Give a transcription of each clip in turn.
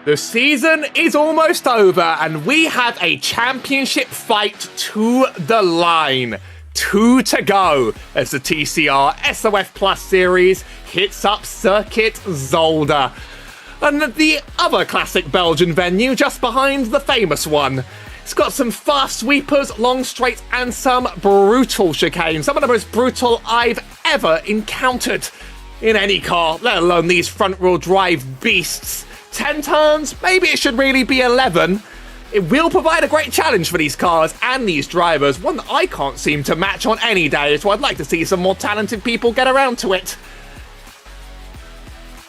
The season is almost over, and we have a championship fight to the line. 2 to go as the TCR SOF Plus series hits up Circuit Zolder. And the other classic Belgian venue just behind the famous one. It's got some fast sweepers, long straights, and some brutal chicanes. Some of the most brutal I've ever encountered in any car, let alone these front-wheel drive beasts. 10 turns, maybe it should really be 11. It will provide a great challenge for these cars and these drivers, one that I can't seem to match on any day, so I'd like to see some more talented people get around to it.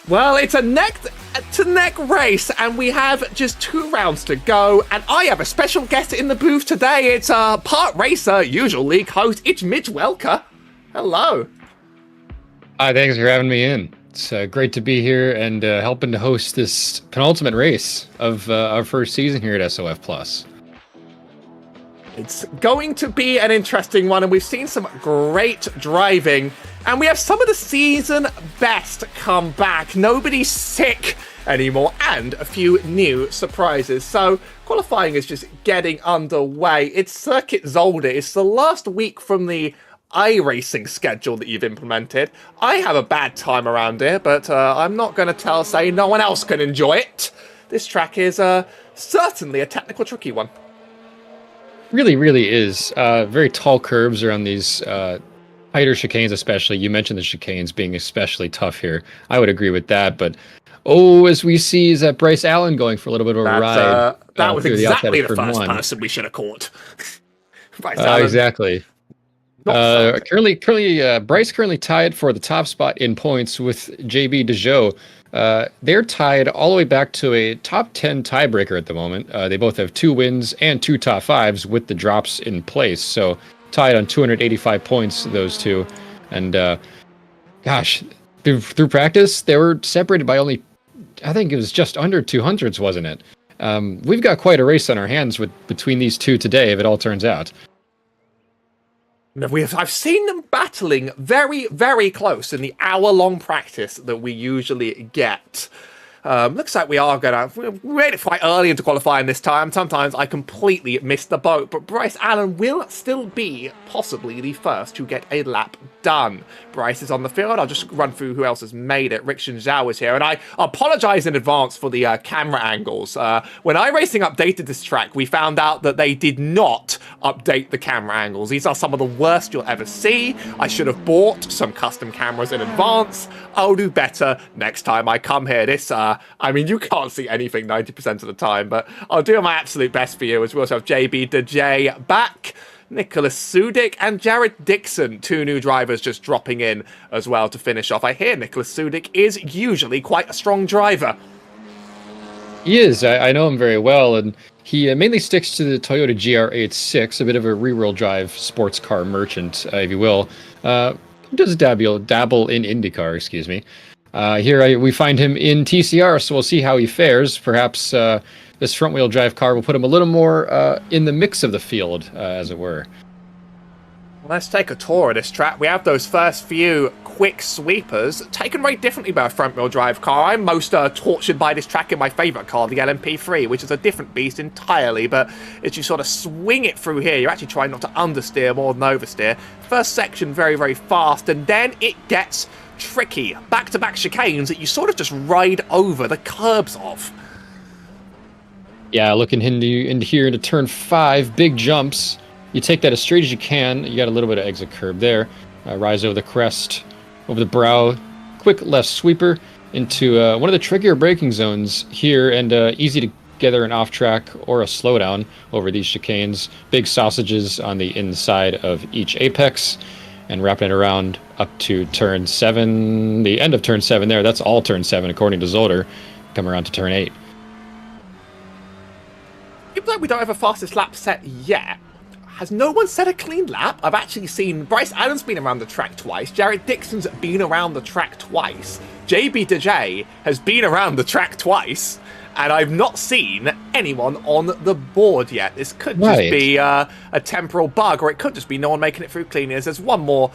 Well, it's a neck-to-neck race, and we have just 2 rounds to go, and I have a special guest in the booth today. It's part racer, usual league host, it's Mitch Welker. Hello. Hi, thanks for having me in. It's great to be here and helping to host this penultimate race of our first season here at SOF Plus. It's going to be an interesting one, and we've seen some great driving, and we have some of the season best come back. Nobody's sick anymore, and a few new surprises. So qualifying is just getting underway. It's Circuit Zolder. It's the last week from the iRacing schedule that you've implemented. I have a bad time around here, but I'm not going to say no one else can enjoy it. This track is certainly a technical tricky one. Really is. Very tall curves around these tighter chicanes especially. You mentioned the chicanes being especially tough here. I would agree with that, but as we see is that Bryce Allen going for a little bit of a ride. That was exactly the first person we should have caught. Bryce Allen. Exactly. Bryce currently tied for the top spot in points with JB Dejoux. They're tied all the way back to a top 10 tiebreaker at the moment. They both have 2 wins and 2 top 5s with the drops in place. So tied on 285 points, those two. And through practice, they were separated by only, I think it was just under 200s, wasn't it? We've got quite a race on our hands between these two today, if it all turns out. I've seen them battling very, very close in the hour-long practice that we usually get. Looks like we made it quite early into qualifying this time. Sometimes I completely missed the boat, but Bryce Allen will still be possibly the first to get a lap done. Bryce is on the field. I'll just run through who else has made it. Rickshan Zhao is here, and I apologize in advance for the camera angles. When iRacing updated this track, we found out that they did not update the camera angles. These are some of the worst you'll ever see. I should have bought some custom cameras in advance. I'll do better next time I come here. You can't see anything 90% of the time, but I'll do my absolute best for you. As we also have JB Dejoux back, Nicholas Sudik, and Jared Dixon, 2 new drivers just dropping in as well to finish off. I hear Nicholas Sudik is usually quite a strong driver. He is. I know him very well, and he mainly sticks to the Toyota GR86, a bit of a rear-wheel drive sports car merchant, if you will. He does dabble in IndyCar, excuse me. Here we find him in TCR, so we'll see how he fares. Perhaps this front-wheel drive car will put him a little more in the mix of the field, as it were. Let's take a tour of this track. We have those first few quick sweepers, taken very differently by a front-wheel drive car. I'm most tortured by this track in my favourite car, the LMP3, which is a different beast entirely, but as you sort of swing it through here, you're actually trying not to understeer more than oversteer. First section, very, very fast, and then it gets tricky. Back-to-back chicanes that you sort of just ride over the curbs of. Yeah, looking into here into turn 5, big jumps. You take that as straight as you can. You got a little bit of exit curb there. Rise over the crest, over the brow. Quick left sweeper into one of the trickier braking zones here, and easy to gather an off-track or a slowdown over these chicanes. Big sausages on the inside of each apex, and wrapping it around up to turn 7. The end of turn 7 there, that's all turn 7 according to Zolder. Come around to turn 8. Seems like we don't have a fastest lap set yet. Has no one set a clean lap? I've actually seen Bryce Allen's been around the track twice. Jared Dixon's been around the track twice. JB Dejoux has been around the track twice. And I've not seen anyone on the board yet. This could just be a temporal bug, or it could just be no one making it through cleaners. There's one more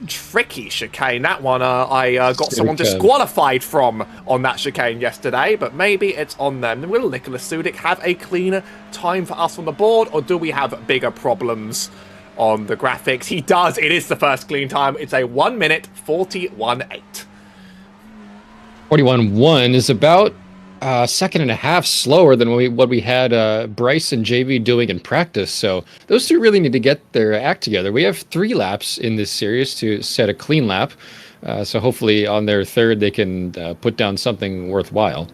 tricky chicane. That one, I got someone Okay. disqualified from on that chicane yesterday, but maybe it's on them. Will Nicholas Sudik have a cleaner time for us on the board, or do we have bigger problems on the graphics? He does. It is the first clean time. It's a 1 minute 41.8. 41.1 is about a second and a half slower than what we had Bryce and JV doing in practice. So those two really need to get their act together. We have 3 laps in this series to set a clean lap. So hopefully on their third, they can put down something worthwhile.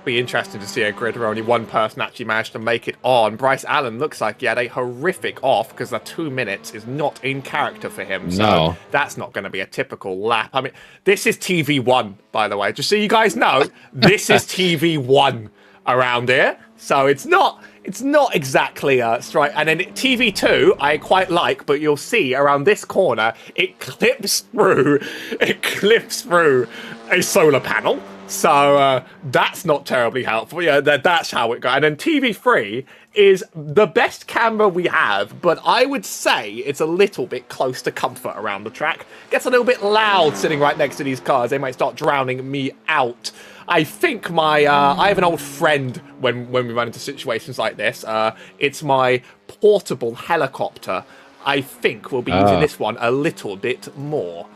Be interesting to see a grid where only one person actually managed to make it on. Bryce Allen looks like he had a horrific off because the 2 minutes is not in character for him. So No. that's not going to be a typical lap. I mean, this is TV1, by the way. Just so you guys know, this is TV1 around here. So it's not exactly a strike. And then TV2, I quite like, but you'll see around this corner, it clips through a solar panel. So that's not terribly helpful. Yeah, that's how it goes. And then TV3 is the best camera we have, but I would say it's a little bit close to comfort around the track. Gets a little bit loud sitting right next to these cars. They might start drowning me out. I think I have an old friend when we run into situations like this. It's my portable helicopter. I think we'll be using this one a little bit more.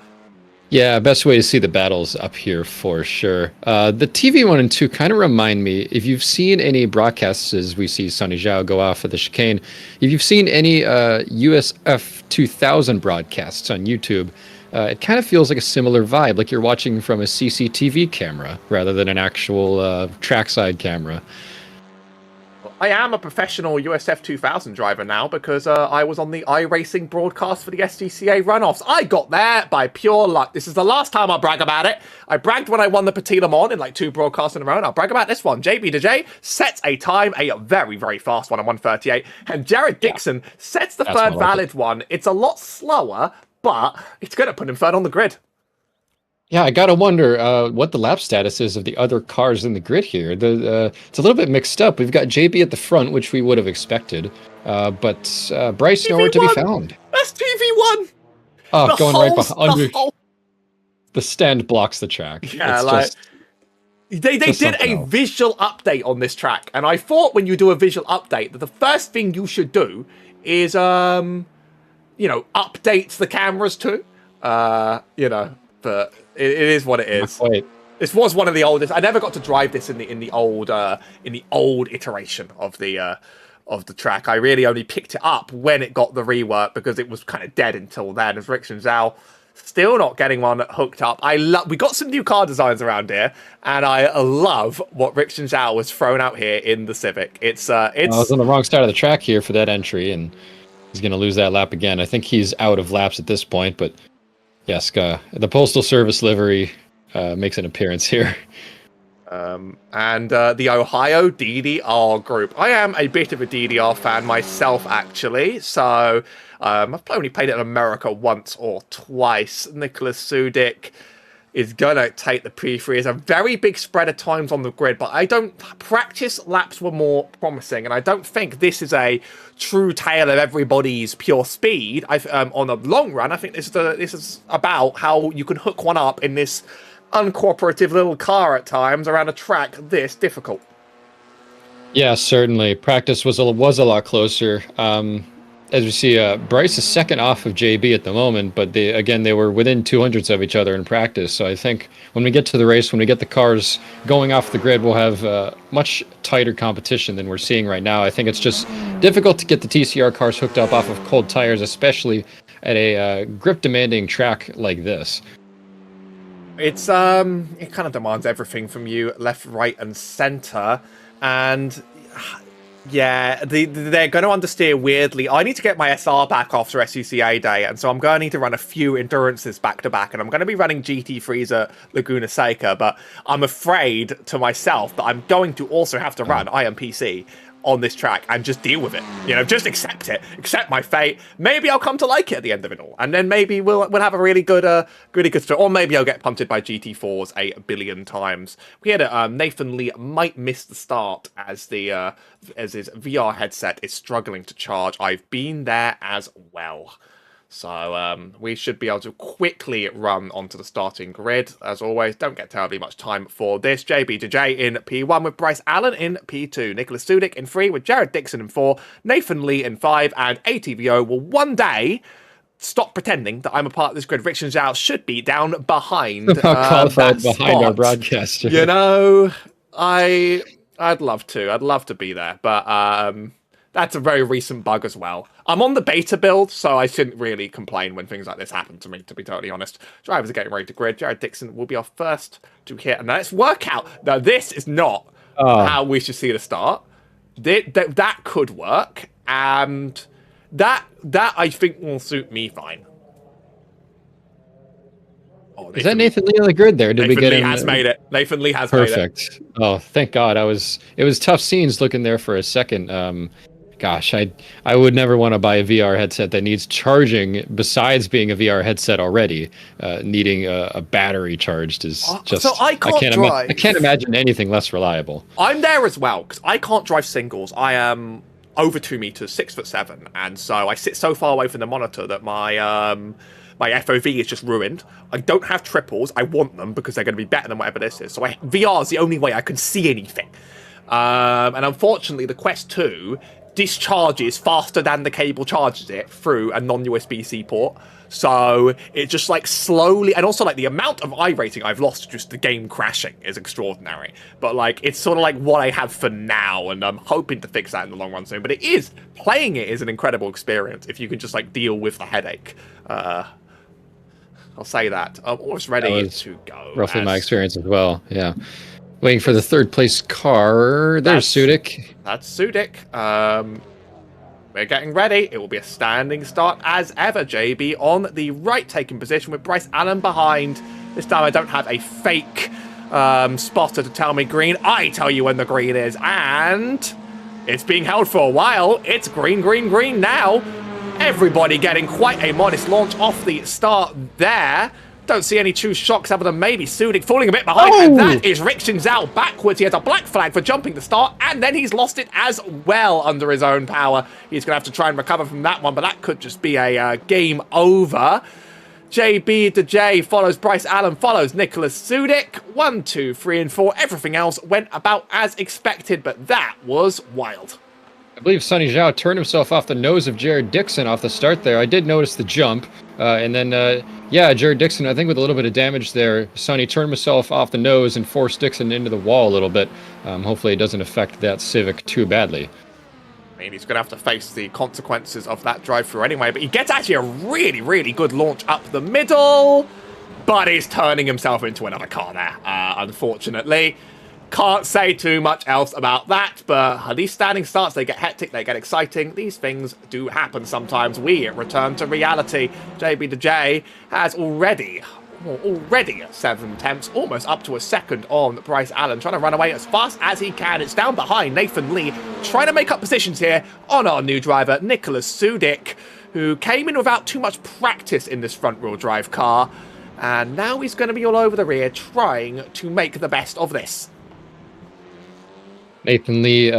Yeah, best way to see the battles up here for sure. The TV 1 and 2 kind of remind me, if you've seen any broadcasts as we see Sonny Zhao go off of the chicane, if you've seen any USF 2000 broadcasts on YouTube, it kind of feels like a similar vibe, like you're watching from a CCTV camera rather than an actual trackside camera. I am a professional USF 2000 driver now because I was on the iRacing broadcast for the SDCA runoffs. I got there by pure luck. This is the last time I'll brag about it. I bragged when I won the Petit Le Mans in like 2 broadcasts in a row, and I'll brag about this one. JB to J sets a time, a very, very fast one on 1:38, and Jared Dixon sets the third valid one. It's a lot slower, but it's going to put him third on the grid. Yeah, I gotta wonder what the lap status is of the other cars in the grid here. It's a little bit mixed up. We've got JB at the front, which we would have expected, but Bryce nowhere to be found. That's TV1. Oh, going right behind. The stand blocks the track. Yeah, they did a visual update on this track, and I thought when you do a visual update that the first thing you should do is update the cameras too. But it is what it is. This was one of the oldest. I never got to drive this in the old iteration of the track. I really only picked it up when it got the rework because it was kind of dead until then. As Rick and Zhao still not getting one hooked up. We got some new car designs around here, and I love what Rick and Zhao was thrown out here in the Civic. I was on the wrong side of the track here for that entry, and he's going to lose that lap again. I think he's out of laps at this point, but. Yes, the Postal Service livery makes an appearance here. And the Ohio DDR group. I am a bit of a DDR fan myself, actually. So I've only played it in America once or twice. Nicholas Sudik is going to take the P3. It's a very big spread of times on the grid, but practice laps were more promising, and I don't think this is a true tale of everybody's pure speed. On the long run, I think this is about how you can hook one up in this uncooperative little car at times around a track this difficult. Yeah, certainly. Practice was a lot closer. As we see, Bryce is second off of JB at the moment, but they were within 200ths of each other in practice. So I think when we get to the race, when we get the cars going off the grid, we'll have much tighter competition than we're seeing right now. I think it's just difficult to get the TCR cars hooked up off of cold tires, especially at a grip-demanding track like this. It kind of demands everything from you, left, right, and center, and. Yeah, they're going to understeer weirdly. I need to get my SR back after SCCA day, and so I'm going to need to run a few endurances back-to-back, and I'm going to be running GT3s at Laguna Seca, but I'm afraid to myself that I'm going to also have to run IMPC on this track and just deal with it. Just accept it. Accept my fate. Maybe I'll come to like it at the end of it all. And then maybe we'll have a really good story. Or maybe I'll get punted by GT4s a billion times. We had Nathan Lee might miss the start as his VR headset is struggling to charge. I've been there as well. So we should be able to quickly run onto the starting grid. As always, don't get terribly much time for this. JB to J in P1 with Bryce Allen in P2. Nicholas Sudik in 3 with Jared Dixon in 4. Nathan Lee in 5. And ATVO will one day stop pretending that I'm a part of this grid. Riction Zhao should be down behind qualified behind spot. our broadcaster. You know, I'd love to. I'd love to be there, but that's a very recent bug as well. I'm on the beta build, so I shouldn't really complain when things like this happen to me, to be totally honest. Drivers are getting ready to grid. Jared Dixon will be our first to hit. And let's work out. Now, this is not how we should see the start. That could work. And that I think will suit me fine. Oh, is that Nathan Lee on the grid there? Did Nathan we get Lee him? has made it. Nathan Lee has Perfect. made it. Oh, thank God. It was tough scenes looking there for a second. Gosh, I would never want to buy a VR headset that needs charging besides being a VR headset already. Needing a battery charged is just... So I can't imagine anything less reliable. I'm there as well, because I can't drive singles. I am over 2 meters, 6'7", and so I sit so far away from the monitor that my FOV is just ruined. I don't have triples. I want them because they're going to be better than whatever this is. So VR is the only way I can see anything. And unfortunately, the Quest 2 discharges faster than the cable charges it through a non-USB-C port. So it just like slowly, and also like the amount of iRacing I've lost just the game crashing is extraordinary. But like it's sort of like what I have for now, and I'm hoping to fix that in the long run soon. But playing it is an incredible experience if you can just like deal with the headache. I'll say that. I'm almost ready to go. Roughly my experience as well. Yeah. Waiting for the third place car. There's Sudik. That's Sudik. We're getting ready. It will be a standing start as ever. JB on the right, taking position with Bryce Allen behind. This time I don't have a fake spotter to tell me green. I tell you when the green is, and it's being held for a while. It's green, green, green now. Everybody getting quite a modest launch off the start there. Don't see any true shocks other than maybe Sudik falling a bit behind. Oh! And that is Riction Zhao backwards. He has a black flag for jumping the start, and then he's lost it as well under his own power. He's going to have to try and recover from that one, but that could just be a game over. JB to J follows Bryce Allen, follows Nicholas Sudik. 1, 2, 3, and 4. Everything else went about as expected, but that was wild. I believe Sonny Zhao turned himself off the nose of Jared Dixon off the start there. I did notice the jump. And then, Jared Dixon, I think with a little bit of damage there, Sonny turned himself off the nose and forced Dixon into the wall a little bit. Hopefully it doesn't affect that Civic too badly. I mean, he's going to have to face the consequences of that drive-through anyway, but he gets actually a really, really good launch up the middle, but he's turning himself into another car there, unfortunately. Can't say too much else about that, but these standing starts, they get hectic, they get exciting. These things do happen sometimes. We return to reality. JB to J has already 7 attempts, almost up to a second on Bryce Allen, trying to run away as fast as he can. It's down behind Nathan Lee, trying to make up positions here on our new driver, Nicholas Sudik, who came in without too much practice in this front-wheel drive car, and now he's going to be all over the rear, trying to make the best of this. Nathan Lee,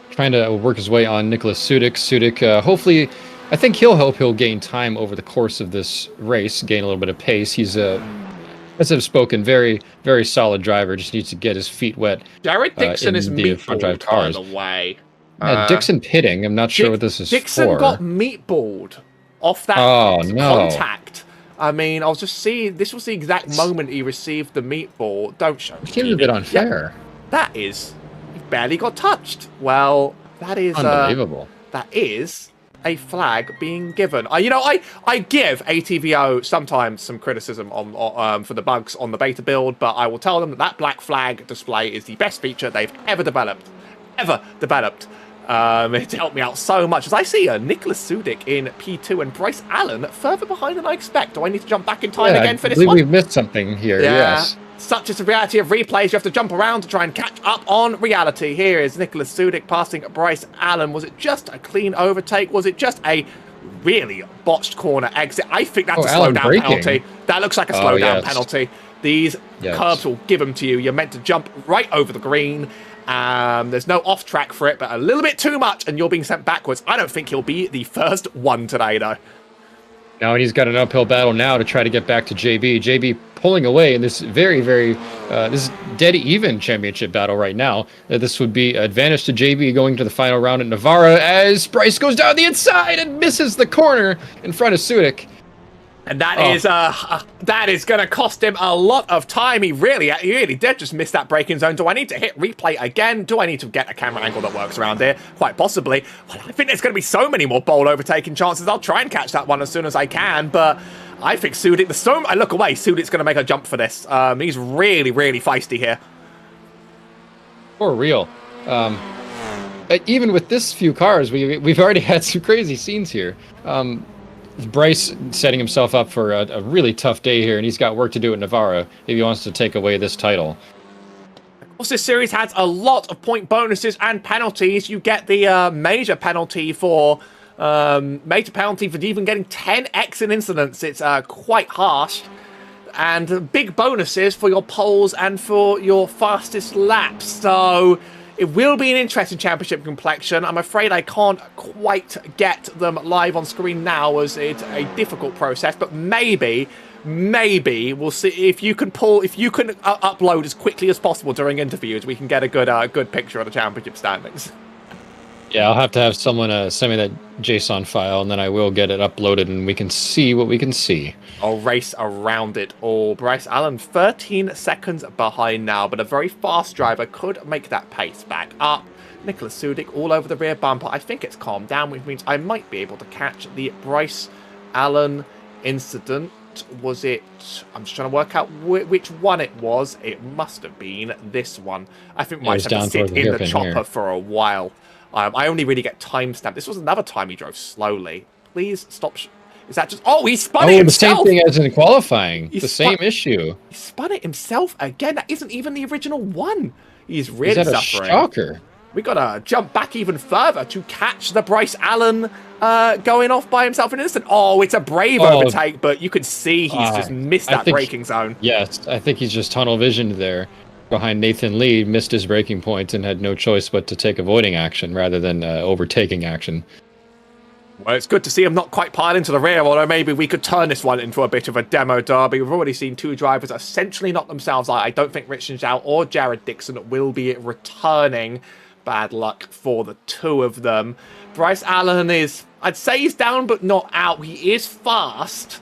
trying to work his way on Nicholas Sudik. Sudik, hopefully, I think he'll gain time over the course of this race, gain a little bit of pace. He's as I've spoken, very, very solid driver. Just needs to get his feet wet. Jared Dixon is front drive cars. By the way. Dixon pitting. I'm not sure what this is Dixon for. got meatballed off that contact. I mean, I'll just see. This was the exact moment he received the meatball. Don't show me. It seems a bit unfair. Yeah, that is. He barely got touched. Well, that is unbelievable. That is a flag being given. I give ATVO sometimes some criticism on for the bugs on the beta build, but I will tell them that black flag display is the best feature they've ever developed. It's helped me out so much, as I see a Nicholas Sudik in P2 and Bryce Allen further behind than I expect. Do I need to jump back in time again for this one? I believe we've missed something here, yes. Such is the reality of replays. You have to jump around to try and catch up on reality. Here is Nicholas Sudik passing Bryce Allen. Was it just a clean overtake? Was it just a really botched corner exit? I think that's a slowdown penalty. That looks like a slowdown penalty. These curbs will give them to you. You're meant to jump right over the green. There's no off track for it, but a little bit too much, and you're being sent backwards. I don't think he'll be the first one today, though. Now he's got an uphill battle now to try to get back to JB. JB pulling away in this very, very this dead even championship battle right now. This would be advantage to JB going to the final round at Navarra as Bryce goes down the inside and misses the corner in front of Sudik. And that is going to cost him a lot of time. He really did just miss that braking zone. Do I need to hit replay again? Do I need to get a camera angle that works around here? Quite possibly. Well, I think there's going to be so many more bowl overtaking chances. I'll try and catch that one as soon as I can, but I think Sudik, the moment I look away, Sudik's going to make a jump for this. He's really, really feisty here. For real. Even with this few cars, we've already had some crazy scenes here. Bryce setting himself up for a really tough day here, and he's got work to do at Navarra if he wants to take away this title. Of course, this series has a lot of point bonuses and penalties. You get the major penalty for even getting 10x in incidents. It's quite harsh. And big bonuses for your poles and for your fastest laps. So it will be an interesting championship complexion. I'm afraid I can't quite get them live on screen now as it's a difficult process, but maybe we'll see if you can upload as quickly as possible during interviews. We can get a good picture of the championship standings. Yeah, I'll have to have someone send me that JSON file, and then I will get it uploaded, and we can see what we can see. I'll race around it all. Bryce Allen 13 seconds behind now, but a very fast driver could make that pace back up. Nicholas Sudik all over the rear bumper. I think it's calmed down, which means I might be able to catch the Bryce Allen incident. Was it... I'm just trying to work out which one it was. It must have been this one. I think we might have to sit in the chopper for a while. I only really get timestamped. This was another time he drove slowly. Please stop. Is that just... Oh, he spun it himself! The same thing as in qualifying. The same issue. He spun it himself again. That isn't even the original one. He's really suffering. A shocker? We gotta jump back even further to catch the Bryce Allen going off by himself in an instant. Oh, it's a brave overtake, but you can see he's just missed that braking zone. Yes, I think he's just tunnel visioned there. Behind Nathan Lee, missed his braking point and had no choice but to take avoiding action rather than overtaking action. Well, it's good to see him not quite piling to the rear, although maybe we could turn this one into a bit of a demo derby. We've already seen two drivers essentially knock themselves out. I don't think Rich and Zhao or Jared Dixon will be returning. Bad luck for the two of them. Bryce Allen is, I'd say he's down but not out. He is fast.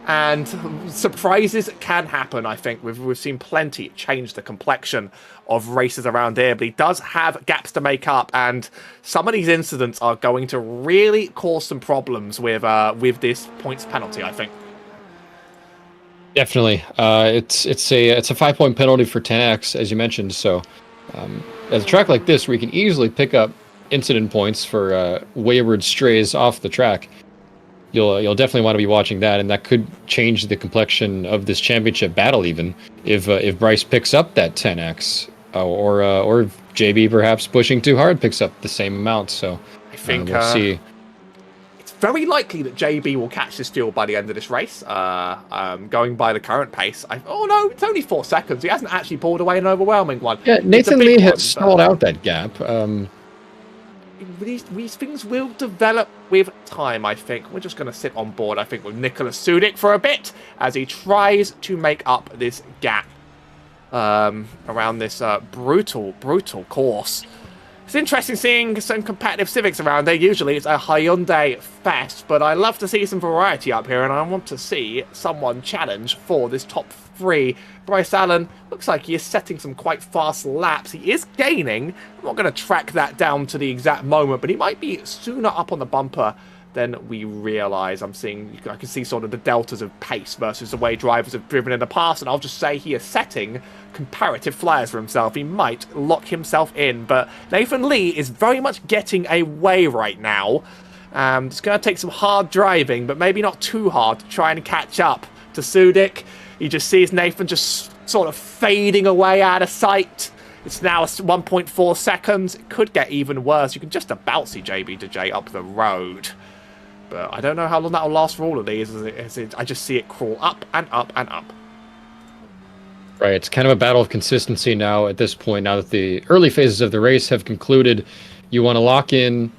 And surprises can happen, I think. We've seen plenty change the complexion of races around here, but he does have gaps to make up, and some of these incidents are going to really cause some problems with this points penalty, I think. Definitely. It's a 5-point penalty for 10x, as you mentioned, so at a track like this where you can easily pick up incident points for wayward strays off the track, You'll definitely want to be watching that, and that could change the complexion of this championship battle. Even if Bryce picks up that 10x, or JB perhaps pushing too hard picks up the same amount. So I think we'll see. It's very likely that JB will catch this fuel by the end of this race. Going by the current pace, oh no, it's only 4 seconds. He hasn't actually pulled away an overwhelming one. Yeah, Nathan Lee has stalled out that gap. These things will develop with time, I think. We're just going to sit on board, I think, with Nicholas Sudik for a bit as he tries to make up this gap around this brutal course. It's interesting seeing some competitive civics around there. Usually it's a Hyundai fest, but I love to see some variety up here, and I want to see someone challenge for this top 3. Bryce Allen looks like he is setting some quite fast laps. He is gaining. I'm not going to track that down to the exact moment, but he might be sooner up on the bumper than we realise. I can see sort of the deltas of pace versus the way drivers have driven in the past, and I'll just say he is setting comparative flares for himself. He might lock himself in, but Nathan Lee is very much getting away right now. It's going to take some hard driving, but maybe not too hard to try and catch up to Sudik. You just sees Nathan just sort of fading away out of sight. It's now 1.4 seconds. It could get even worse. You can just about see JB to J up the road. But I don't know how long that will last for all of these. I just see it crawl up and up and up. Right, it's kind of a battle of consistency now at this point. Now that the early phases of the race have concluded, you want to lock in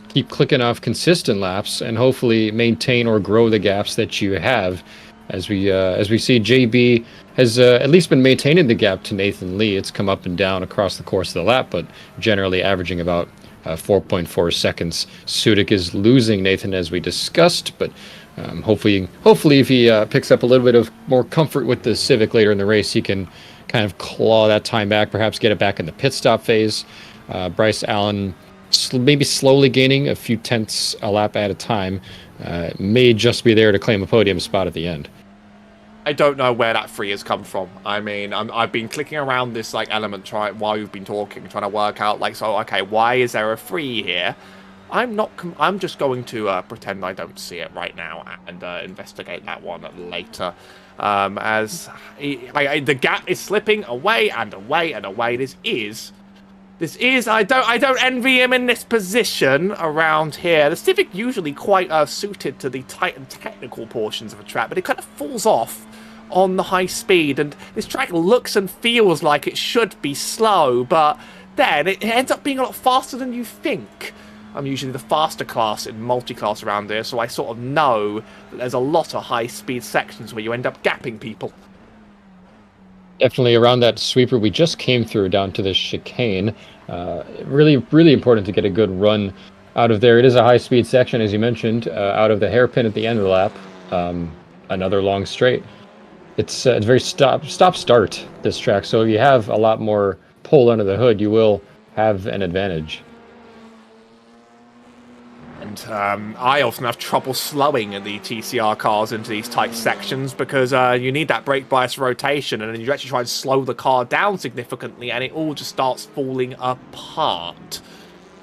keep clicking off consistent laps and hopefully maintain or grow the gaps that you have. As we see, JB has at least been maintaining the gap to Nathan Lee. It's come up and down across the course of the lap, but generally averaging about 4.4 seconds. Sudik is losing Nathan, as we discussed, but hopefully if he picks up a little bit of more comfort with the Civic later in the race, he can kind of claw that time back, perhaps get it back in the pit stop phase. Bryce Allen maybe slowly gaining a few tenths a lap at a time, may just be there to claim a podium spot at the end. I don't know where that free has come from. I mean, I've been clicking around this like element while you've been talking, trying to work out like, so okay, why is there a free here? I'm just going to pretend I don't see it right now and investigate that one later. As the gap is slipping away and away and away. This is I don't envy him in this position around here. The Civic usually quite suited to the tight and technical portions of a track, but it kind of falls off on the high speed, and this track looks and feels like it should be slow, but then it ends up being a lot faster than you think. I'm usually the faster class in multi-class around here, so I sort of know that there's a lot of high-speed sections where you end up gapping people. Definitely around that sweeper we just came through down to this chicane. Really, really important to get a good run out of there. It is a high-speed section, as you mentioned, out of the hairpin at the end of the lap. Another long straight. It's very stop-start, this track, so if you have a lot more pull under the hood, you will have an advantage. And I often have trouble slowing the TCR cars into these tight sections because you need that brake bias rotation, and then you actually try and slow the car down significantly and it all just starts falling apart.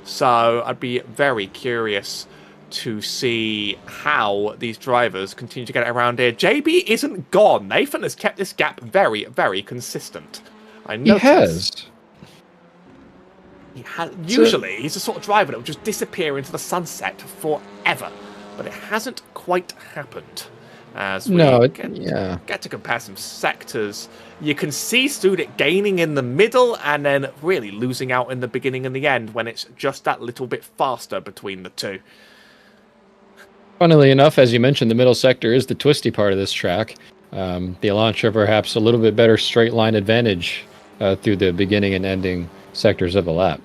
So I'd be very curious to see how these drivers continue to get it around here. JB isn't gone. Nathan has kept this gap very, very consistent. I noticed. He has. Usually, he's the sort of driver that will just disappear into the sunset forever, but it hasn't quite happened. As we get to compare some sectors, you can see Sudik gaining in the middle and then really losing out in the beginning and the end when it's just that little bit faster between the two. Funnily enough, as you mentioned, the middle sector is the twisty part of this track. The Elantra perhaps a little bit better straight line advantage through the beginning and ending sectors of the lap.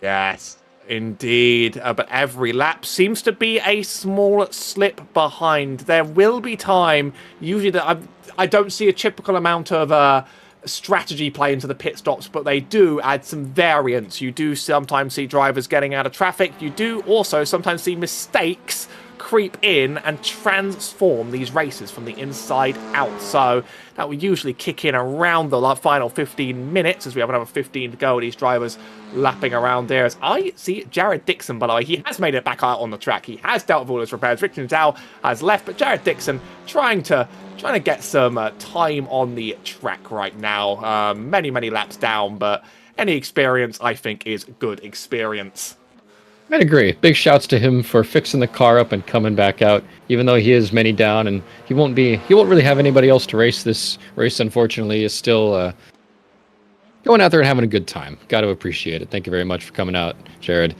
Yes, indeed. But every lap seems to be a small slip behind. There will be time, usually, that I don't see a typical amount of strategy play into the pit stops, but they do add some variance. You do sometimes see drivers getting out of traffic. You do also sometimes see mistakes creep in and transform these races from the inside out. So that will usually kick in around the final 15 minutes as we have another 15 to go. These drivers lapping around there. As I see Jared Dixon, by the way, he has made it back out on the track. He has dealt with all his repairs. Richard Dow has left, but Jared Dixon trying to get some time on the track right now. Many laps down, but any experience, I think, is good experience. I'd agree. Big shouts to him for fixing the car up and coming back out, even though he is many down and he won't really have anybody else to race this race. Unfortunately, is still going out there and having a good time. Got to appreciate it. Thank you very much for coming out, Jared.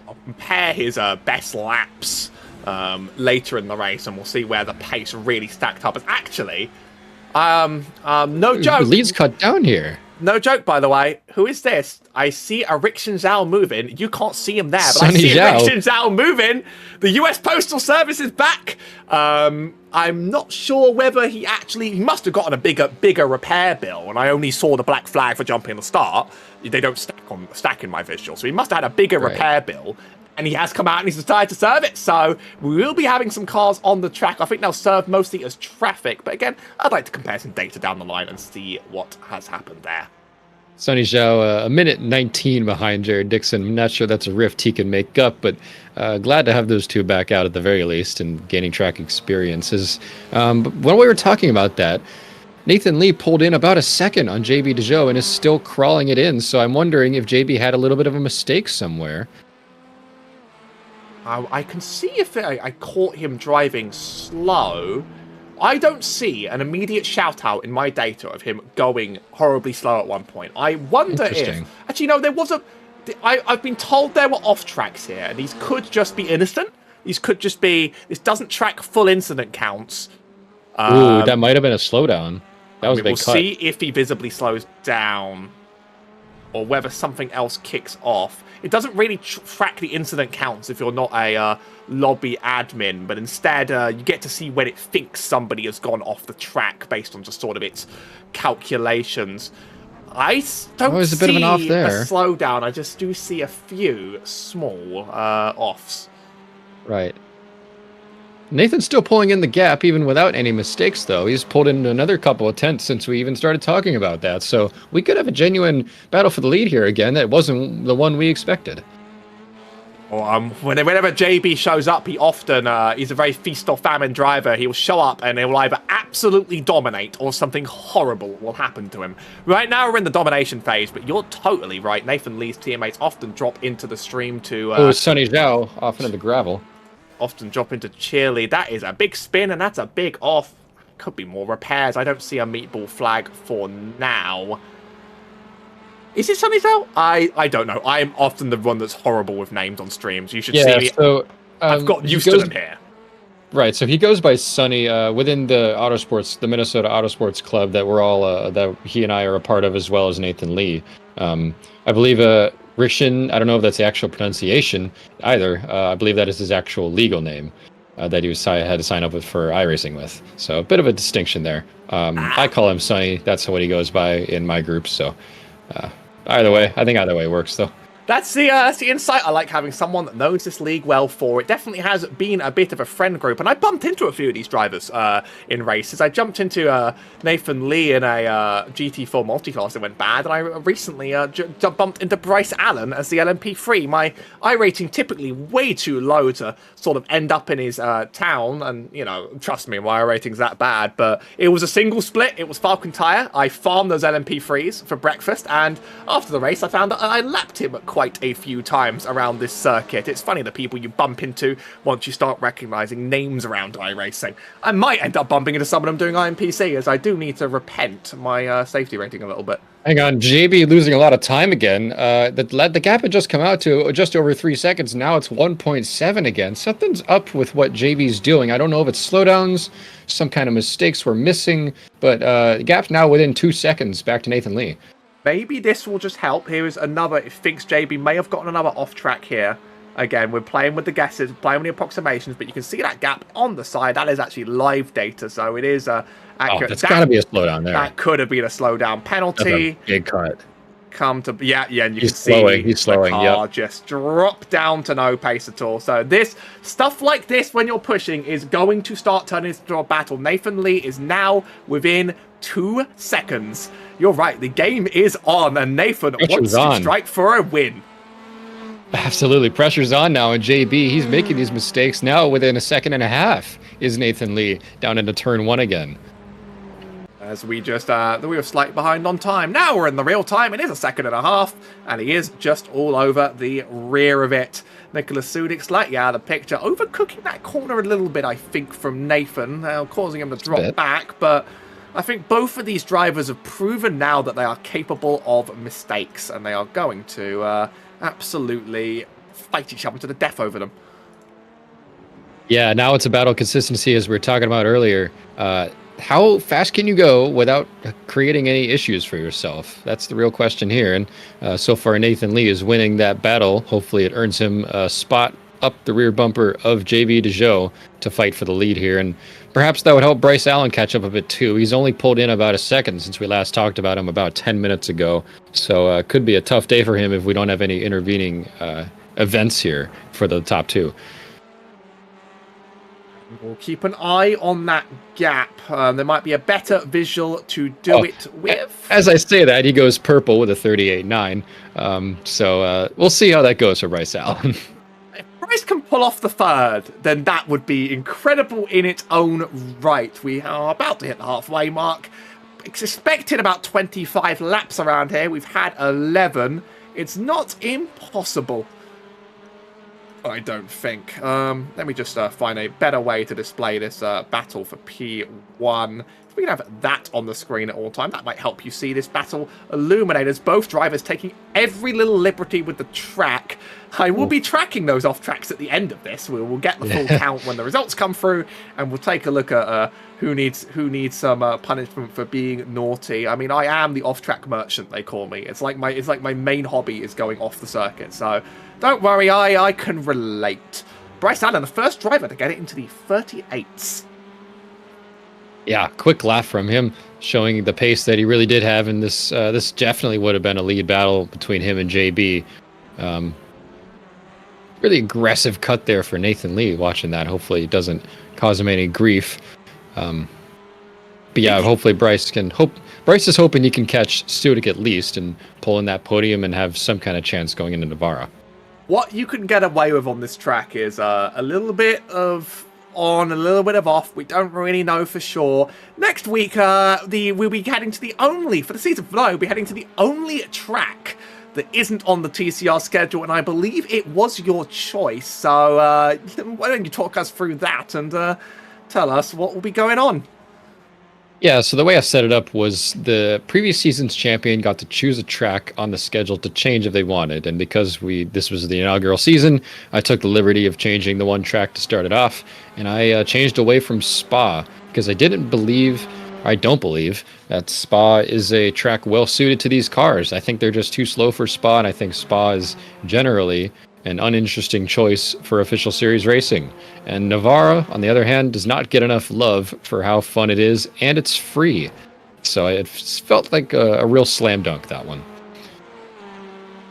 I'll compare his best laps later in the race, and we'll see where the pace really stacked up. As actually, no joke. The lead's cut down here. No joke, by the way. Who is this? I see a Rickshaw Zhao moving. You can't see him there, but Sonny I see Zhao. Rickshaw Zhao moving. The US Postal Service is back. I'm not sure whether he must have gotten a bigger repair bill, and I only saw the black flag for jumping the start. They don't stack in my visual, so he must have had a bigger repair bill. And he has come out and he's decided to serve it. So we will be having some cars on the track. I think they'll serve mostly as traffic. But again, I'd like to compare some data down the line and see what has happened there. Sonny Zhao, a minute 19 behind Jared Dixon. I'm not sure that's a rift he can make up, but glad to have those two back out at the very least and gaining track experiences. But when we were talking about that, Nathan Lee pulled in about a second on JB Dejoux and is still crawling it in. So I'm wondering if JB had a little bit of a mistake somewhere. I can see if I caught him driving slow. I don't see an immediate shout out in my data of him going horribly slow at one point. I wonder if... Actually, no, there was I've been told there were off tracks here, and these could just be innocent. These could just be. This doesn't track full incident counts. Ooh, that might have been a slowdown. That was a big cut. We'll see if he visibly slows down, or whether something else kicks off. It doesn't really track the incident counts if you're not a lobby admin, but instead you get to see when it thinks somebody has gone off the track based on just sort of its calculations. I don't see a bit of an off there. A slowdown. I just do see a few small offs. Right. Nathan's still pulling in the gap even without any mistakes, though. He's pulled in another couple of tenths since we even started talking about that. So we could have a genuine battle for the lead here again. That wasn't the one we expected. Well, whenever JB shows up, he often, he's a very feast or famine driver. He will show up and he will either absolutely dominate or something horrible will happen to him. Right now we're in the domination phase, but you're totally right. Nathan Lee's teammates often drop into the stream to... Sonny Zhao off into the gravel. Often drop into cheerlead. That is a big spin and that's a big off. Could be more repairs. I don't see a meatball flag for now. Is it Sonny Zhao? I don't know. I'm often the one that's horrible with names on streams. You should see me. So, I've got used to them here. Right, so he goes by Sonny within the Autosports, the Minnesota Autosports Club that we're all that he and I are a part of, as well as Nathan Lee. I believe Rishin, I don't know if that's the actual pronunciation either. I believe that is his actual legal name that he had to sign up with for iRacing with. So a bit of a distinction there. I call him Sonny. That's what he goes by in my group. So either way, I think either way works though. That's the insight. I like having someone that knows this league well for. It definitely has been a bit of a friend group, and I bumped into a few of these drivers in races. I jumped into Nathan Lee in a GT4 multiclass that went bad, and I recently bumped into Bryce Allen as the LMP3. My iRating typically way too low to sort of end up in his town, and, you know, trust me, my iRating's that bad, but it was a single split. It was Falcon Tire. I farmed those LMP3s for breakfast, and after the race, I found that I lapped him at quite a few times around this circuit. It's funny the people you bump into once you start recognizing names around iRacing. I might end up bumping into someone I'm doing IMPC, as I do need to repent my safety rating a little bit. Hang on, JB losing a lot of time again. The gap had just come out to just over 3 seconds. Now it's 1.7 again. Something's up with what JB's doing. I don't know if it's slowdowns, some kind of mistakes we're missing, but the gap's now within 2 seconds back to Nathan Lee. Maybe this will just help. Here is another. It thinks JB may have gotten another off track here. Again, we're playing with the guesses, playing with the approximations, but you can see that gap on the side. That is actually live data, so it is accurate. Oh, that's got to be a slowdown there. That could have been a slowdown penalty. That's a big cut. And you can see the car just drop down to no pace at all. So this stuff like this, when you're pushing, is going to start turning into a battle. Nathan Lee is now within 2 seconds. You're right, the game is on, and Nathan wants to strike for a win. Absolutely, pressure's on now, and JB, he's making these mistakes now. Within a second and a half is Nathan Lee down into turn 1 again. As we just, we were slightly behind on time. Now we're in the real time. It is a second and a half, and he is just all over the rear of it. Nicholas Sudik slightly out of the picture, overcooking that corner a little bit, I think, from Nathan, causing him to drop back, but I think both of these drivers have proven now that they are capable of mistakes, and they are going to absolutely fight each other to the death over them. Yeah, now it's a battle of consistency, as we were talking about earlier. How fast can you go without creating any issues for yourself? That's the real question here. And so far, Nathan Lee is winning that battle. Hopefully, it earns him a spot up the rear bumper of JB Dejoux to fight for the lead here. And perhaps that would help Bryce Allen catch up a bit too. He's only pulled in about a second since we last talked about him about 10 minutes ago. So it could be a tough day for him if we don't have any intervening events here for the top two. We'll keep an eye on that gap. There might be a better visual to do it with. As I say that, he goes purple with a 38.9. So we'll see how that goes for Bryce Allen. If Bryce can pull off the third, then that would be incredible in its own right. We are about to hit the halfway mark. Expecting about 25 laps around here. We've had 11. It's not impossible, I don't think. Let me just find a better way to display this battle for P1. We can have that on the screen at all time. That might help you see this battle illuminate as both drivers taking every little liberty with the track. I will be tracking those off tracks at the end of this. We'll get the full count when the results come through, and we'll take a look at who needs some punishment for being naughty. I mean, I am the off-track merchant, they call me. It's like my main hobby is going off the circuit. So don't worry, I can relate. Bryce Allen, the first driver to get it into the 38s. Yeah, quick laugh from him, showing the pace that he really did have in this. This definitely would have been a lead battle between him and JB. Really aggressive cut there for Nathan Lee. Watching that, hopefully it doesn't cause him any grief. But yeah, hopefully Bryce is hoping he can catch Studic at least and pull in that podium and have some kind of chance going into Navarra. What you can get away with on this track is a little bit of on, a little bit of off. We don't really know for sure. Next week, we'll be heading to the only, for the season finale, we'll be heading to the only track that isn't on the TCR schedule, and I believe it was your choice. So why don't you talk us through that and tell us what will be going on? Yeah, so the way I set it up was the previous season's champion got to choose a track on the schedule to change if they wanted. And because this was the inaugural season, I took the liberty of changing the one track to start it off. And I changed away from Spa because I don't believe that Spa is a track well suited to these cars. I think they're just too slow for Spa, and I think Spa is generally an uninteresting choice for official series racing. And Navarra, on the other hand, does not get enough love for how fun it is, and it's free. So it felt like a real slam dunk, that one.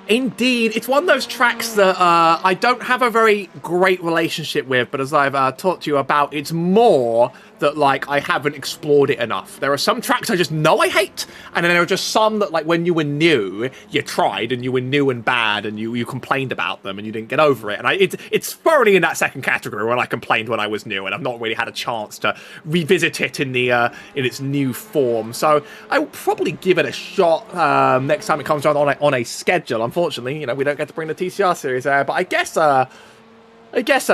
Indeed, it's one of those tracks that I don't have a very great relationship with, but as I've talked to you about, it's more that, like, I haven't explored it enough. There are some tracks I just know I hate, and then there are just some that, like, when you were new, you tried, and you were new and bad, and you complained about them, and you didn't get over it. And it's thoroughly in that second category when I complained when I was new, and I've not really had a chance to revisit it in its new form. So I will probably give it a shot next time it comes around on a schedule. Unfortunately, we don't get to bring the TCR series there, but I guess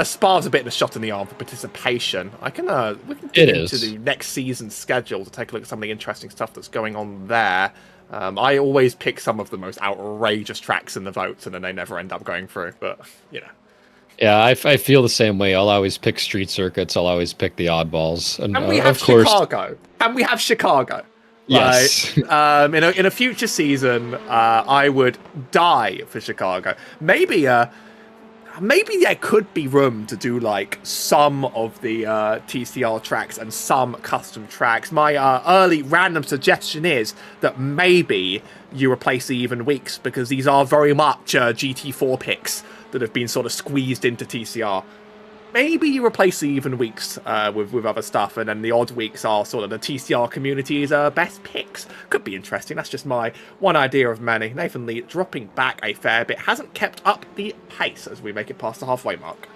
Spa's a bit of a shot in the arm for participation. We can get into the next season's schedule to take a look at some of the interesting stuff that's going on there. I always pick some of the most outrageous tracks in the votes, and then they never end up going through. But yeah, I feel the same way. I'll always pick street circuits. I'll always pick the oddballs. And we have Chicago. And we have Chicago. Yes. Right? In a future season, I would die for Chicago. Maybe there could be room to do like some of the TCR tracks and some custom tracks. My early random suggestion is that maybe you replace the even weeks, because these are very much GT4 picks that have been sort of squeezed into TCR. Maybe you replace the even weeks with other stuff, and then the odd weeks are sort of the TCR community's best picks. Could be interesting. That's just my one idea of many. Nathan Lee dropping back a fair bit. Hasn't kept up the pace as we make it past the halfway mark.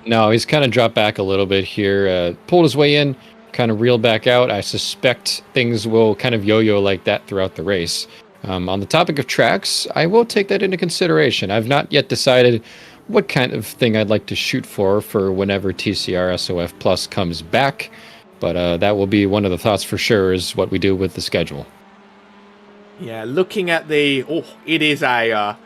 No, he's kind of dropped back a little bit here. Pulled his way in, kind of reeled back out. I suspect things will kind of yo-yo like that throughout the race. On the topic of tracks, I will take that into consideration. I've not yet decided what kind of thing I'd like to shoot for whenever TCR SOF Plus comes back. But that will be one of the thoughts for sure, is what we do with the schedule. Yeah, looking at it is I'm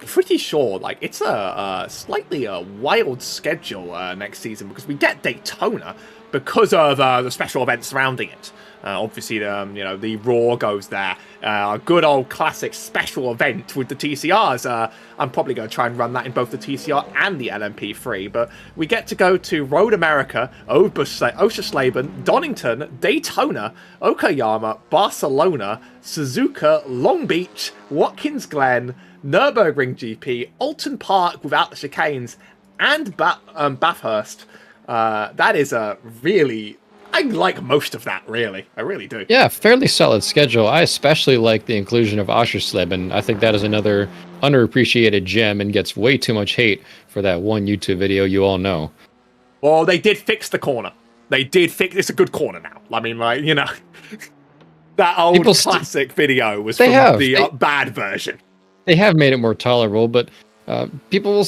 pretty sure, like, it's a slightly wild schedule next season, because we get Daytona because of the special events surrounding it. Obviously, the Raw goes there. A good old classic special event with the TCRs. I'm probably going to try and run that in both the TCR and the LMP3. But we get to go to Road America, Oschersleben, Donington, Daytona, Okayama, Barcelona, Suzuka, Long Beach, Watkins Glen, Nürburgring GP, Alton Park without the chicanes, and Bathurst. That is a really... I like most of that, really. I really do. Yeah, fairly solid schedule. I especially like the inclusion of Oschersleben. I think that is another underappreciated gem and gets way too much hate for that one YouTube video you all know. Well, they did fix the corner. It's a good corner now. I mean, like, that old classic video was from the bad version. They have made it more tolerable, but people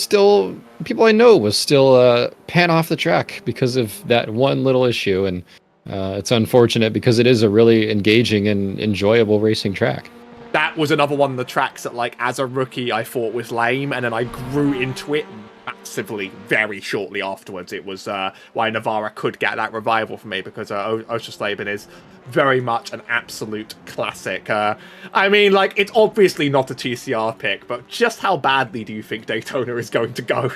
I know will still pan off the track because of that one little issue. And It's unfortunate because it is a really engaging and enjoyable racing track. That was another one of the tracks that, like, as a rookie, I thought was lame, and then I grew into it massively very shortly afterwards. It was why Navarra could get that revival for me, because Oschersleben is very much an absolute classic. I mean, like, it's obviously not a TCR pick, but just how badly do you think Daytona is going to go?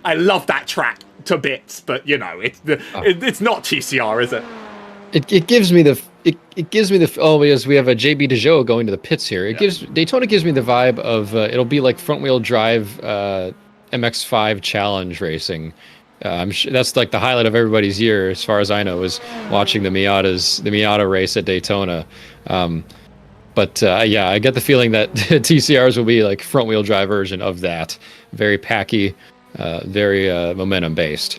I love that track to bits, but, you know, it's not TCR, is it? It gives me the because we have a JB Dejoux going to the pits here. Daytona gives me the vibe of it'll be like front wheel drive MX5 challenge racing. I'm sure that's like the highlight of everybody's year, as far as I know, is watching the Miata race at Daytona. Yeah, I get the feeling that TCRs will be like front wheel drive version of that, very packy, very momentum based.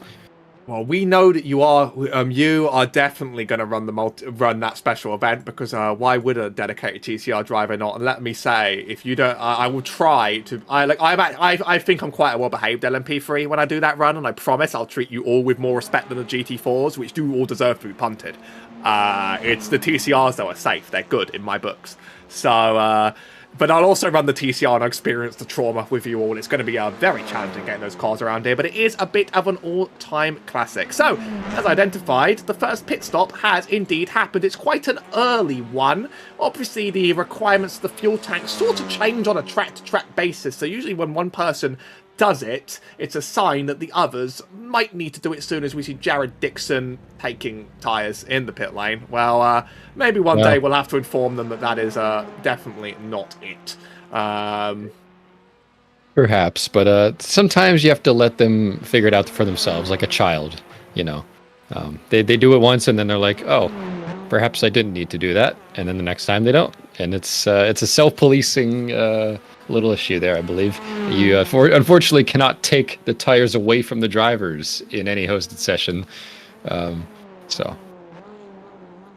Well, we know that you are definitely going to run that special event, because why would a dedicated TCR driver not? And let me say, if you don't, I will try to. I think I'm quite a well-behaved LMP3 when I do that run, and I promise I'll treat you all with more respect than the GT4s, which do all deserve to be punted. It's the TCRs that are safe; they're good in my books. So. But I'll also run the TCR and experience the trauma with you all. It's going to be very challenging getting those cars around here, but it is a bit of an all-time classic. So, as identified, the first pit stop has indeed happened. It's quite an early one. Obviously, the requirements of the fuel tank sort of change on a track-to-track basis. So usually when one person does it, it's a sign that the others might need to do it soon, as we see Jared Dixon taking tyres in the pit lane. Well, maybe one day we'll have to inform them that that is definitely not it. Perhaps, but sometimes you have to let them figure it out for themselves, like a child, you know. They do it once and then they're like, oh, perhaps I didn't need to do that. And then the next time they don't. And it's a self-policing little issue there, I believe. You unfortunately cannot take the tires away from the drivers in any hosted session.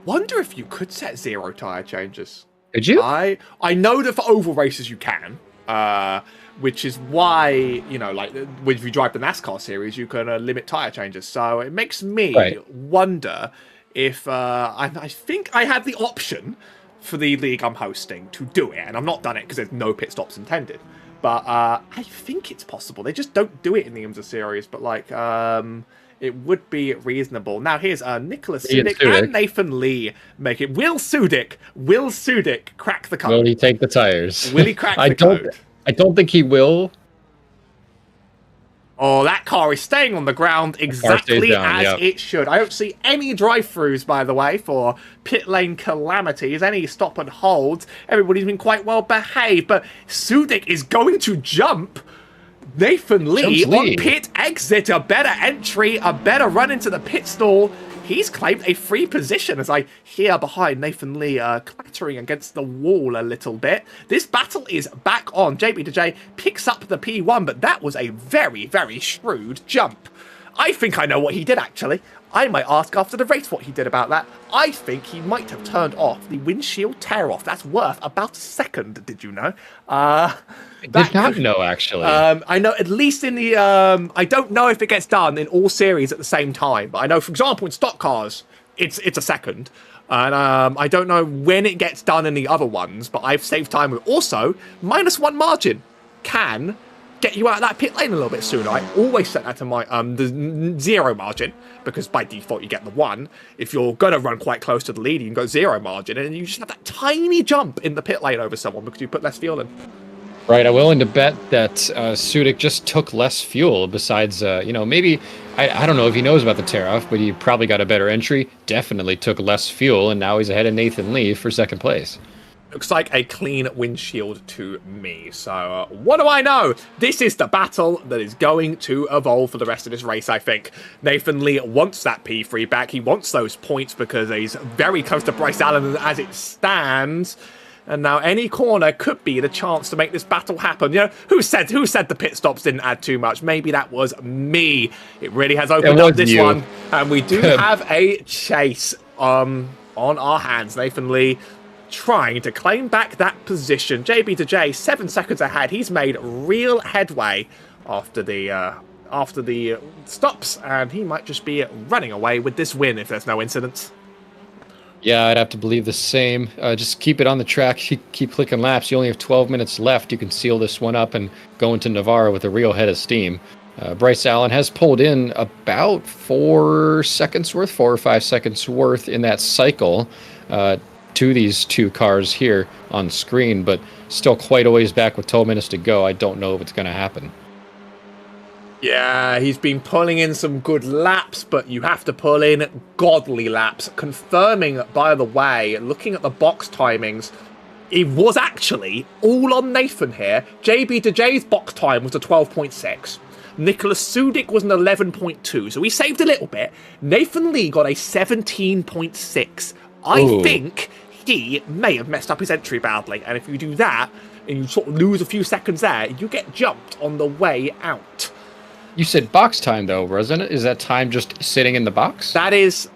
Wonder if you could set 0 tire changes. Could you? I know that for oval races you can, which is why, you know, like if you drive the NASCAR series, you can limit tire changes. So it makes me wonder if I think I have the option for the league I'm hosting to do it, and I've not done it because there's no pit stops intended, but I think it's possible. They just don't do it in the IMSA series, but like it would be reasonable. Now here's Nicholas Sudik and Nathan Lee make it. Will Sudik crack the code? Will he take the tires? Will he crack the code? I don't think he will. Oh, that car is staying on the ground exactly as it should. I don't see any drive-thrus, by the way, for pit lane calamities, any stop and holds. Everybody's been quite well behaved, but Sudik is going to jump Nathan Lee on pit exit. A better entry, a better run into the pit stall. He's claimed a free position, as I hear behind Nathan Lee clattering against the wall a little bit. This battle is back on. JB2J picks up the P1, but that was a very, very shrewd jump. I think I know what he did, actually. I might ask after the race what he did about that. I think he might have turned off the windshield tear-off. That's worth about a second, did you know? I did not know, actually. I know, at least in the... I don't know if it gets done in all series at the same time, but I know, for example, in stock cars, it's a second. And I don't know when it gets done in the other ones, but I've saved time with also -1 margin can get you out of that pit lane a little bit sooner. I always set that to my the 0 margin, because by default you get the 1. If you're going to run quite close to the lead, you can go 0 margin, and you just have that tiny jump in the pit lane over someone because you put less fuel in. Right, I'm willing to bet that Sudik just took less fuel. Besides, maybe I don't know if he knows about the tear-off, but he probably got a better entry. Definitely took less fuel, and now he's ahead of Nathan Lee for second place. Looks like a clean windshield to me. So, what do I know? This is the battle that is going to evolve for the rest of this race, I think. Nathan Lee wants that P3 back. He wants those points because he's very close to Bryce Allen as it stands. And now any corner could be the chance to make this battle happen. You know, who said the pit stops didn't add too much? Maybe that was me. It really has opened up this one. And we do have a chase on our hands. Nathan Lee trying to claim back that position. JB2J 7 seconds ahead. He's made real headway after the stops, and he might just be running away with this win if there's no incidents. Yeah, I'd have to believe the same. Just keep it on the track, keep clicking laps. You only have 12 minutes left. You can seal this one up and go into Navarro with a real head of steam. Bryce Allen has pulled in about 4 seconds worth, 4 or 5 seconds worth in that cycle to these two cars here on screen, but still quite a ways back with 12 minutes to go. I don't know if it's going to happen. Yeah, he's been pulling in some good laps, but you have to pull in godly laps. Confirming, by the way, looking at the box timings, it was actually all on Nathan here. JB2J's box time was a 12.6. Nicholas Sudik was an 11.2, so he saved a little bit. Nathan Lee got a 17.6. I think he may have messed up his entry badly, and if you do that, and you sort of lose a few seconds there, you get jumped on the way out. You said box time, though, wasn't it? Is that time just sitting in the box? That is...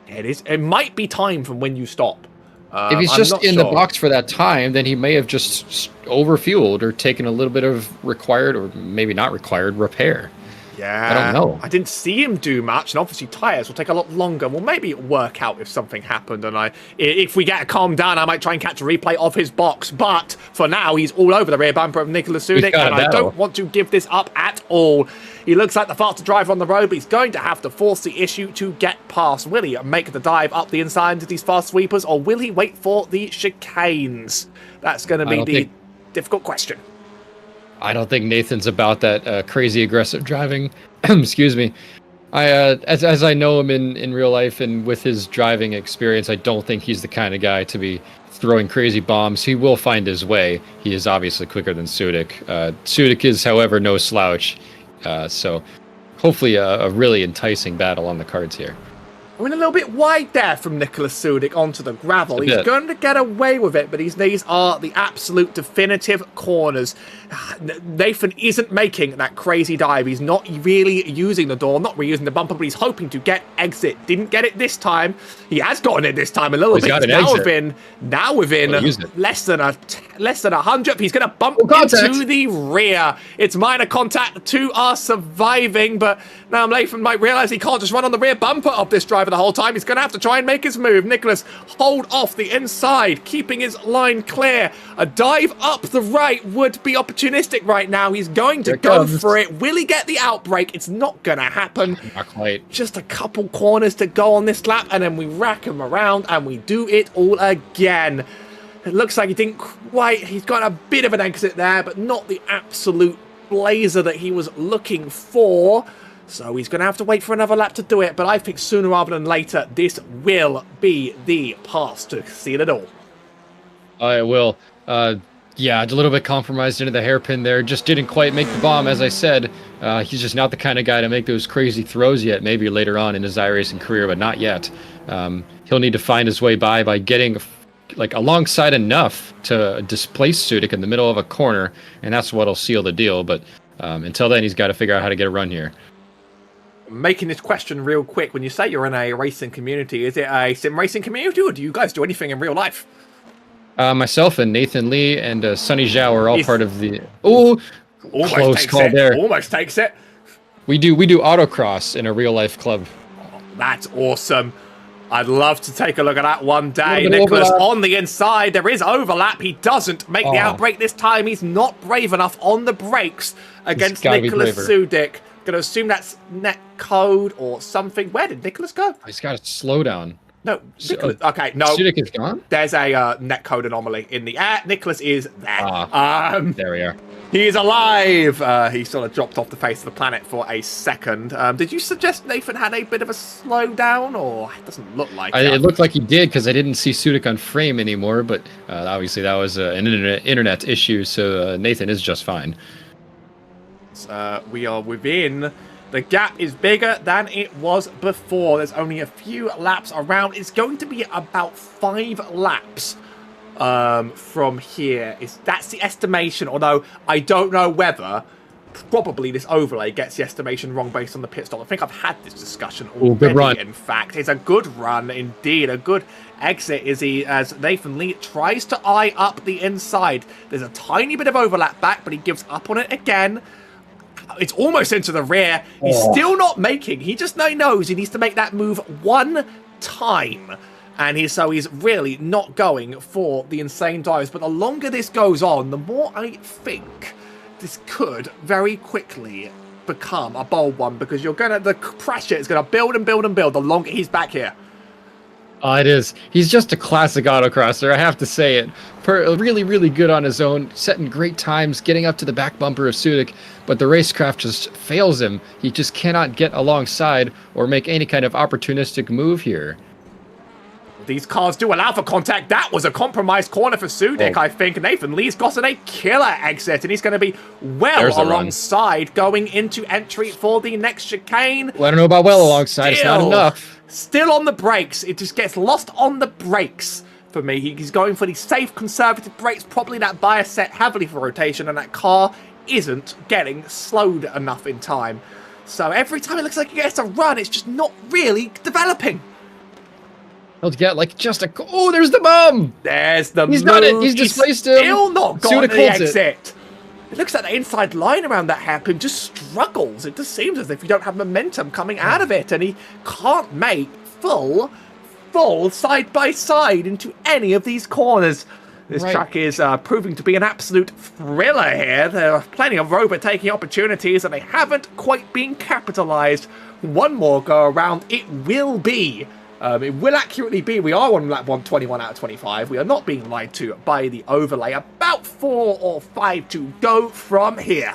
It is. It might be time from when you stop. If he's just in the box for that time, then he may have just overfueled or taken a little bit of required, or maybe not required, repair. Yeah, I don't know. I didn't see him do much, and obviously tyres will take a lot longer. Well, maybe it'll work out if something happened, and if we get a calm down, I might try and catch a replay of his box. But for now, he's all over the rear bumper of Nicholas Sudik, and I don't want to give this up at all. He looks like the faster driver on the road, but he's going to have to force the issue to get past. Will he make the dive up the inside into these fast sweepers, or will he wait for the chicanes? That's going to be the difficult question. I don't think Nathan's about that crazy aggressive driving. Excuse me. As I know him in real life and with his driving experience, I don't think he's the kind of guy to be throwing crazy bombs. He will find his way. He is obviously quicker than Sudik. Sudik is, however, no slouch. So hopefully a really enticing battle on the cards here. I mean, a little bit wide there from Nicholas Sudik onto the gravel. He's going to get away with it, but these are the absolute definitive corners. Nathan isn't making that crazy dive. He's not really using the door, not reusing the bumper, but he's hoping to get exit. Didn't get it this time. He has gotten it this time a little bit. Now within less than 100. He's going to bump into the rear. It's minor contact. The two are surviving, but now Nathan might realize he can't just run on the rear bumper of this driver the whole time. He's going to have to try and make his move. Nicholas hold off the inside, keeping his line clear. A dive up the right would be opportunistic right now. He's going to go for it. Will he get the outbreak? It's not going to happen. Not quite. Just a couple corners to go on this lap, and then we rack him around, and we do it all again. It looks like he didn't quite... He's got a bit of an exit there, but not the absolute blazer that he was looking for. So he's going to have to wait for another lap to do it, but I think sooner rather than later, this will be the pass to seal it all. I will. Yeah, a little bit compromised into the hairpin there. Just didn't quite make the bomb, as I said. He's just not the kind of guy to make those crazy throws yet. Maybe later on in his iRacing career, but not yet. He'll need to find his way by getting alongside enough to displace Sudik in the middle of a corner, and that's what'll seal the deal. But until then, he's got to figure out how to get a run here. Making this question real quick, when you say you're in a racing community, is it a sim racing community, or do you guys do anything in real life? Myself and Nathan Lee and Sonny Zhao are all part of the... Oh, close call there. Almost takes it. We do autocross in a real life club. Oh, that's awesome. I'd love to take a look at that one day. Nicholas on the inside. There is overlap. He doesn't make the outbreak this time. He's not brave enough on the brakes against Nicholas Sudik. Going to assume that's net code or something. Where did Nicholas go? He's got to slow down. No, Nicholas. Okay, no. Sudik is gone? There's a net code anomaly in the air. Nicholas is there. There we are. He is alive. He sort of dropped off the face of the planet for a second. Did you suggest Nathan had a bit of a slowdown, or it doesn't look like it? It looked like he did, because I didn't see Sudik on frame anymore, but obviously that was an internet issue, so Nathan is just fine. We are within. The gap is bigger than it was before. There's only a few laps around. It's going to be about 5 laps from here. That's the estimation, although I don't know whether probably this overlay gets the estimation wrong based on the pit stop. I think I've had this discussion already. Good run. In fact, it's a good run indeed. A good exit as Nathan Lee tries to eye up the inside. There's a tiny bit of overlap back, but he gives up on it again. It's almost into the rear. He's still not making. He just knows he needs to make that move one time. And he's really not going for the insane dives. But the longer this goes on, the more I think this could very quickly become a bold one, because the pressure is gonna build and build and build the longer he's back here. Oh, it is. He's just a classic autocrosser, I have to say it. Really, really good on his own, setting great times, getting up to the back bumper of Sudik, but the racecraft just fails him. He just cannot get alongside or make any kind of opportunistic move here. These cars do allow for contact. That was a compromised corner for Sudik, I think. Nathan Lee's gotten a killer exit, and he's going to be well alongside going into entry for the next chicane. Well, I don't know about well alongside. It's not enough. Still on the brakes. It just gets lost on the brakes for me. He's going for the safe, conservative brakes, probably that bias set heavily for rotation, and that car isn't getting slowed enough in time. So every time it looks like he gets a run, it's just not really developing. He'll get like just a... Oh, there's the bomb! There's the He's move. done it. He's displaced him. Still not got the exit. It looks like the inside line around that hairpin just struggles. It just seems as if you don't have momentum coming out of it, and he can't make full side by side into any of these corners. This track is proving to be an absolute thriller here. There are plenty of overtaking opportunities, and they haven't quite been capitalized. One more go around, it will be. It will accurately be, we are on lap 121 out of 25. We are not being lied to by the overlay. About 4 or 5 to go from here.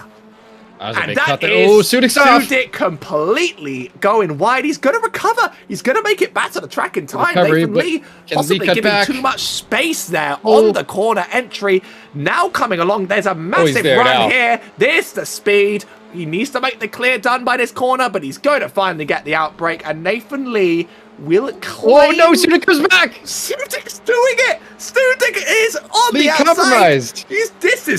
And that is Sudik's off. Sudik completely going wide. He's going to recover. He's going to make it back to the track in time. Nathan Lee possibly giving too much space there on the corner entry. Now coming along, there's a massive run here. There's the speed. He needs to make the clear done by this corner, but he's going to finally get the outbreak. And Nathan Lee will claim... Oh no, Sudik comes back! Sudik's doing it! Sudik is on the outside! Compromised!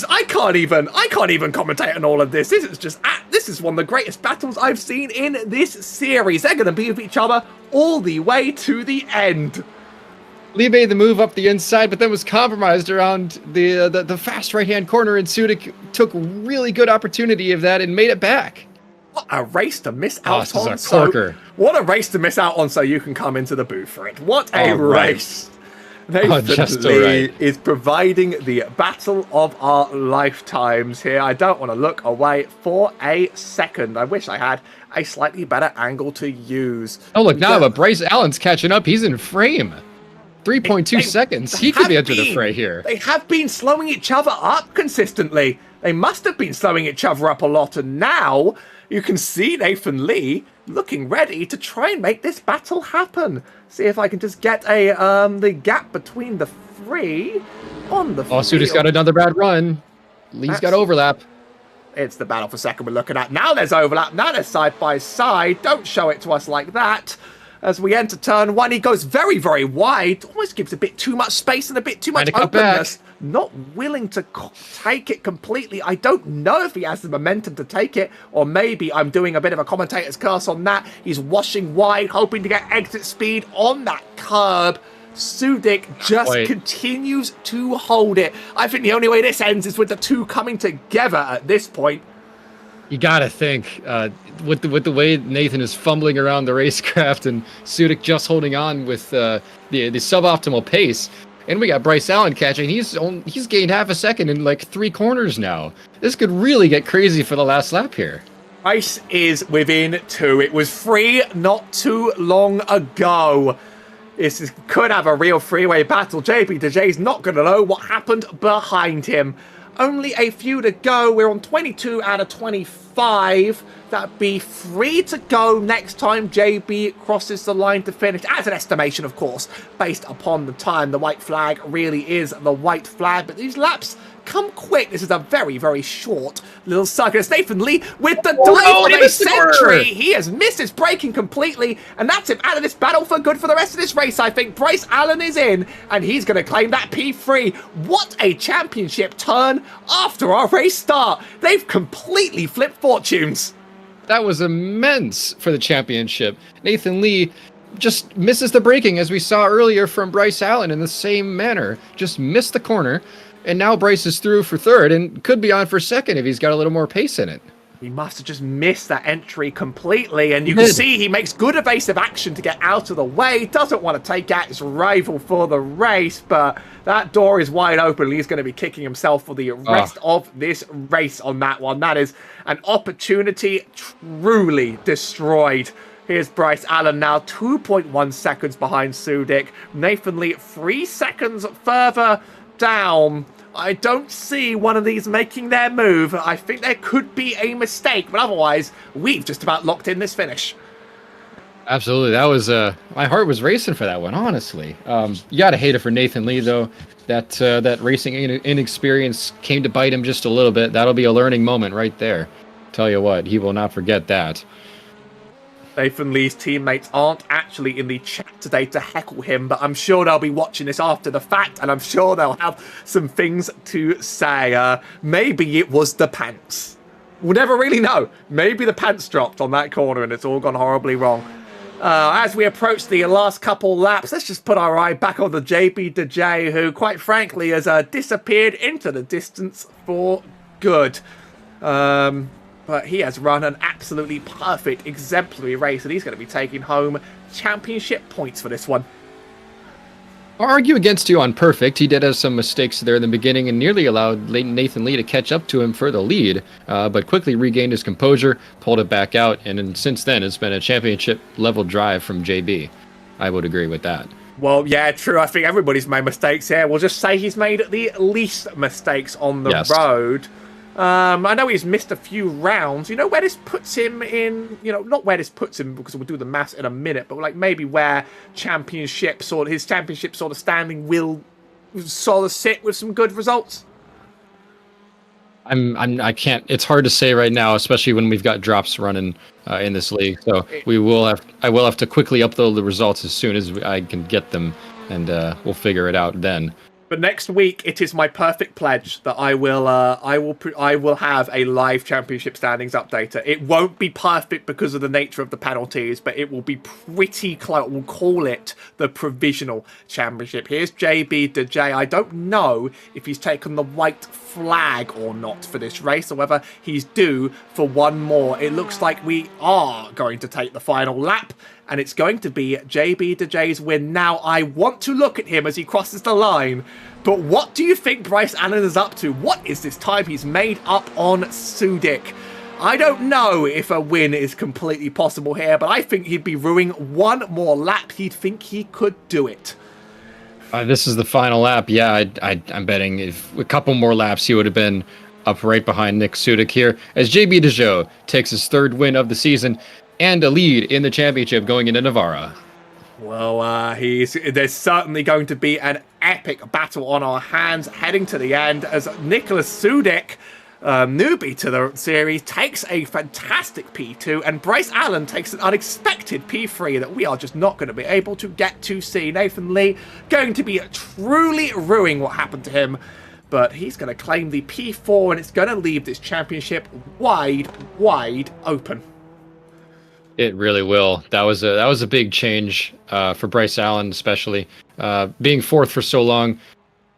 I can't even commentate on all of this. This is one of the greatest battles I've seen in this series. They're going to be with each other all the way to the end. Lee made the move up the inside, but then was compromised around the fast right-hand corner, and Sudik took really good opportunity of that and made it back. What a race to miss out on. What a race to miss out on so you can come into the booth for it. What a race. Nathan Lee is providing the battle of our lifetimes here. I don't want to look away for a second. I wish I had a slightly better angle to use. Oh, look, now but Bryce Allen's catching up. He's in frame. 3.2 seconds. He could be into the fray here. They have been slowing each other up consistently. They must have been slowing each other up a lot, and now you can see Nathan Lee looking ready to try and make this battle happen. See if I can just get the gap between the three on the field. Oh, Sudik's got another bad run. Lee's got overlap. It's the battle for second we're looking at. Now there's overlap. Now they're side by side. Don't show it to us like that. As we enter turn one, he goes very, very wide. Almost gives a bit too much space and a bit too much openness. Not willing to take it completely. I don't know if he has the momentum to take it, or maybe I'm doing a bit of a commentator's curse on that. He's washing wide, hoping to get exit speed on that curb. Sudik just continues to hold it. I think the only way this ends is with the two coming together at this point. You gotta think, with the way Nathan is fumbling around the racecraft and Sudik just holding on with the suboptimal pace, and we got Bryce Allen catching. He's gained half a second in like 3 corners now. This could really get crazy for the last lap here. Bryce is within 2. It was 3 not too long ago. This could have a real freeway battle. JB DJ's not going to know what happened behind him. Only a few to go. We're on 22 out of 25. That'd be 3 to go next time JB crosses the line to finish. As an estimation, of course, based upon the time. The white flag really is the white flag. But these laps come quick. This is a very, very short little circuit. It's Nathan Lee with the dive of a century. He has missed his braking completely, and that's him out of this battle for good for the rest of this race. I think Bryce Allen is in, and he's going to claim that P3. What a championship turn after our race start. They've completely flipped fortunes. That was immense for the championship. Nathan Lee just misses the braking, as we saw earlier from Bryce Allen in the same manner. Just missed the corner. And now Bryce is through for third and could be on for second if he's got a little more pace in it. He must have just missed that entry completely, and you can see he makes good evasive action to get out of the way. Doesn't want to take out his rival for the race, but that door is wide open. He's going to be kicking himself for the rest of this race on that one. That is an opportunity truly destroyed. Here's Bryce Allen now 2.1 seconds behind Sudik. Nathan Lee 3 seconds further down. I don't see one of these making their move. I think there could be a mistake, but otherwise, we've just about locked in this finish. Absolutely. That was, my heart was racing for that one, honestly. You got to hate it for Nathan Lee, though. That racing inexperience came to bite him just a little bit. That'll be a learning moment right there. Tell you what, he will not forget that. Nathan Lee's teammates aren't actually in the chat today to heckle him, but I'm sure they'll be watching this after the fact, and I'm sure they'll have some things to say. Maybe it was the pants. We'll never really know. Maybe the pants dropped on that corner and it's all gone horribly wrong. As we approach the last couple laps, let's just put our eye back on the JB2J, who, quite frankly, has disappeared into the distance for good. But he has run an absolutely perfect, exemplary race, and he's going to be taking home championship points for this one. I'll argue against you on perfect. He did have some mistakes there in the beginning and nearly allowed Nathan Lee to catch up to him for the lead, but quickly regained his composure, pulled it back out, and since then it's been a championship-level drive from JB. I would agree with that. Well, yeah, true. I think everybody's made mistakes here. We'll just say he's made the least mistakes on the road. I know he's missed a few rounds. You know where this puts him in, not where this puts him, because we'll do the maths in a minute, but like maybe where his championship sort of standing will sort of sit with some good results? I can't, it's hard to say right now, especially when we've got drops running in this league. So I will have to quickly upload the results as soon as I can get them, and we'll figure it out then. But next week, it is my perfect pledge that I will have a live championship standings updater. It won't be perfect because of the nature of the penalties, but it will be pretty close. We'll call it the provisional championship. Here's JB2J. I don't know if he's taken the white flag or not for this race, or whether he's due for one more. It looks like we are going to take the final lap, and it's going to be JB2J's win. Now, I want to look at him as he crosses the line, but what do you think Bryce Allen is up to? What is this time he's made up on Sudik? I don't know if a win is completely possible here, but I think he'd be ruining one more lap. He'd think he could do it. This is the final lap. Yeah, I'm betting if a couple more laps, he would have been up right behind Nick Sudik here, as JB2J takes his third win of the season and a lead in the championship going into Navarra. Well, there's certainly going to be an epic battle on our hands heading to the end, as Nicholas Sudik, newbie to the series, takes a fantastic P2, and Bryce Allen takes an unexpected P3 that we are just not going to be able to get to see. Nathan Lee going to be truly ruining what happened to him, but he's going to claim the P4, and it's going to leave this championship wide open. It really will. That was a big change for Bryce Allen, especially being fourth for so long.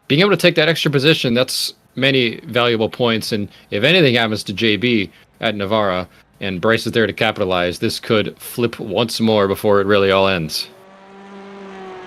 Being able to take that extra position, that's many valuable points. And if anything happens to JB at Navarra and Bryce is there to capitalize, this could flip once more before it really all ends.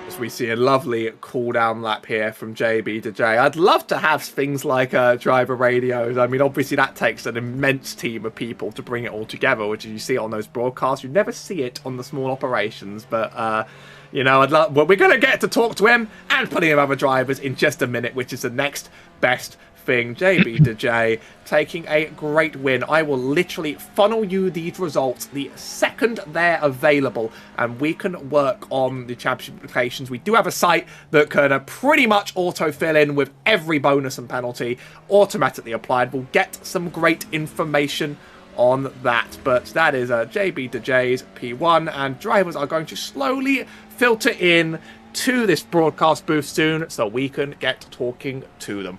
As we see a lovely cool-down lap here from JB2J. I'd love to have things like driver radios. I mean, obviously that takes an immense team of people to bring it all together, which you see on those broadcasts. You never see it on the small operations, but I'd love. Well, we're going to get to talk to him and plenty of other drivers in just a minute, which is the next best thing. JB2J taking a great win. I will literally funnel you these results the second they're available, and we can work on the championship applications. We do have a site that can pretty much auto-fill in with every bonus and penalty automatically applied. We'll get some great information on that, but that is JB2J's P1, and drivers are going to slowly filter in to this broadcast booth soon so we can get talking to them.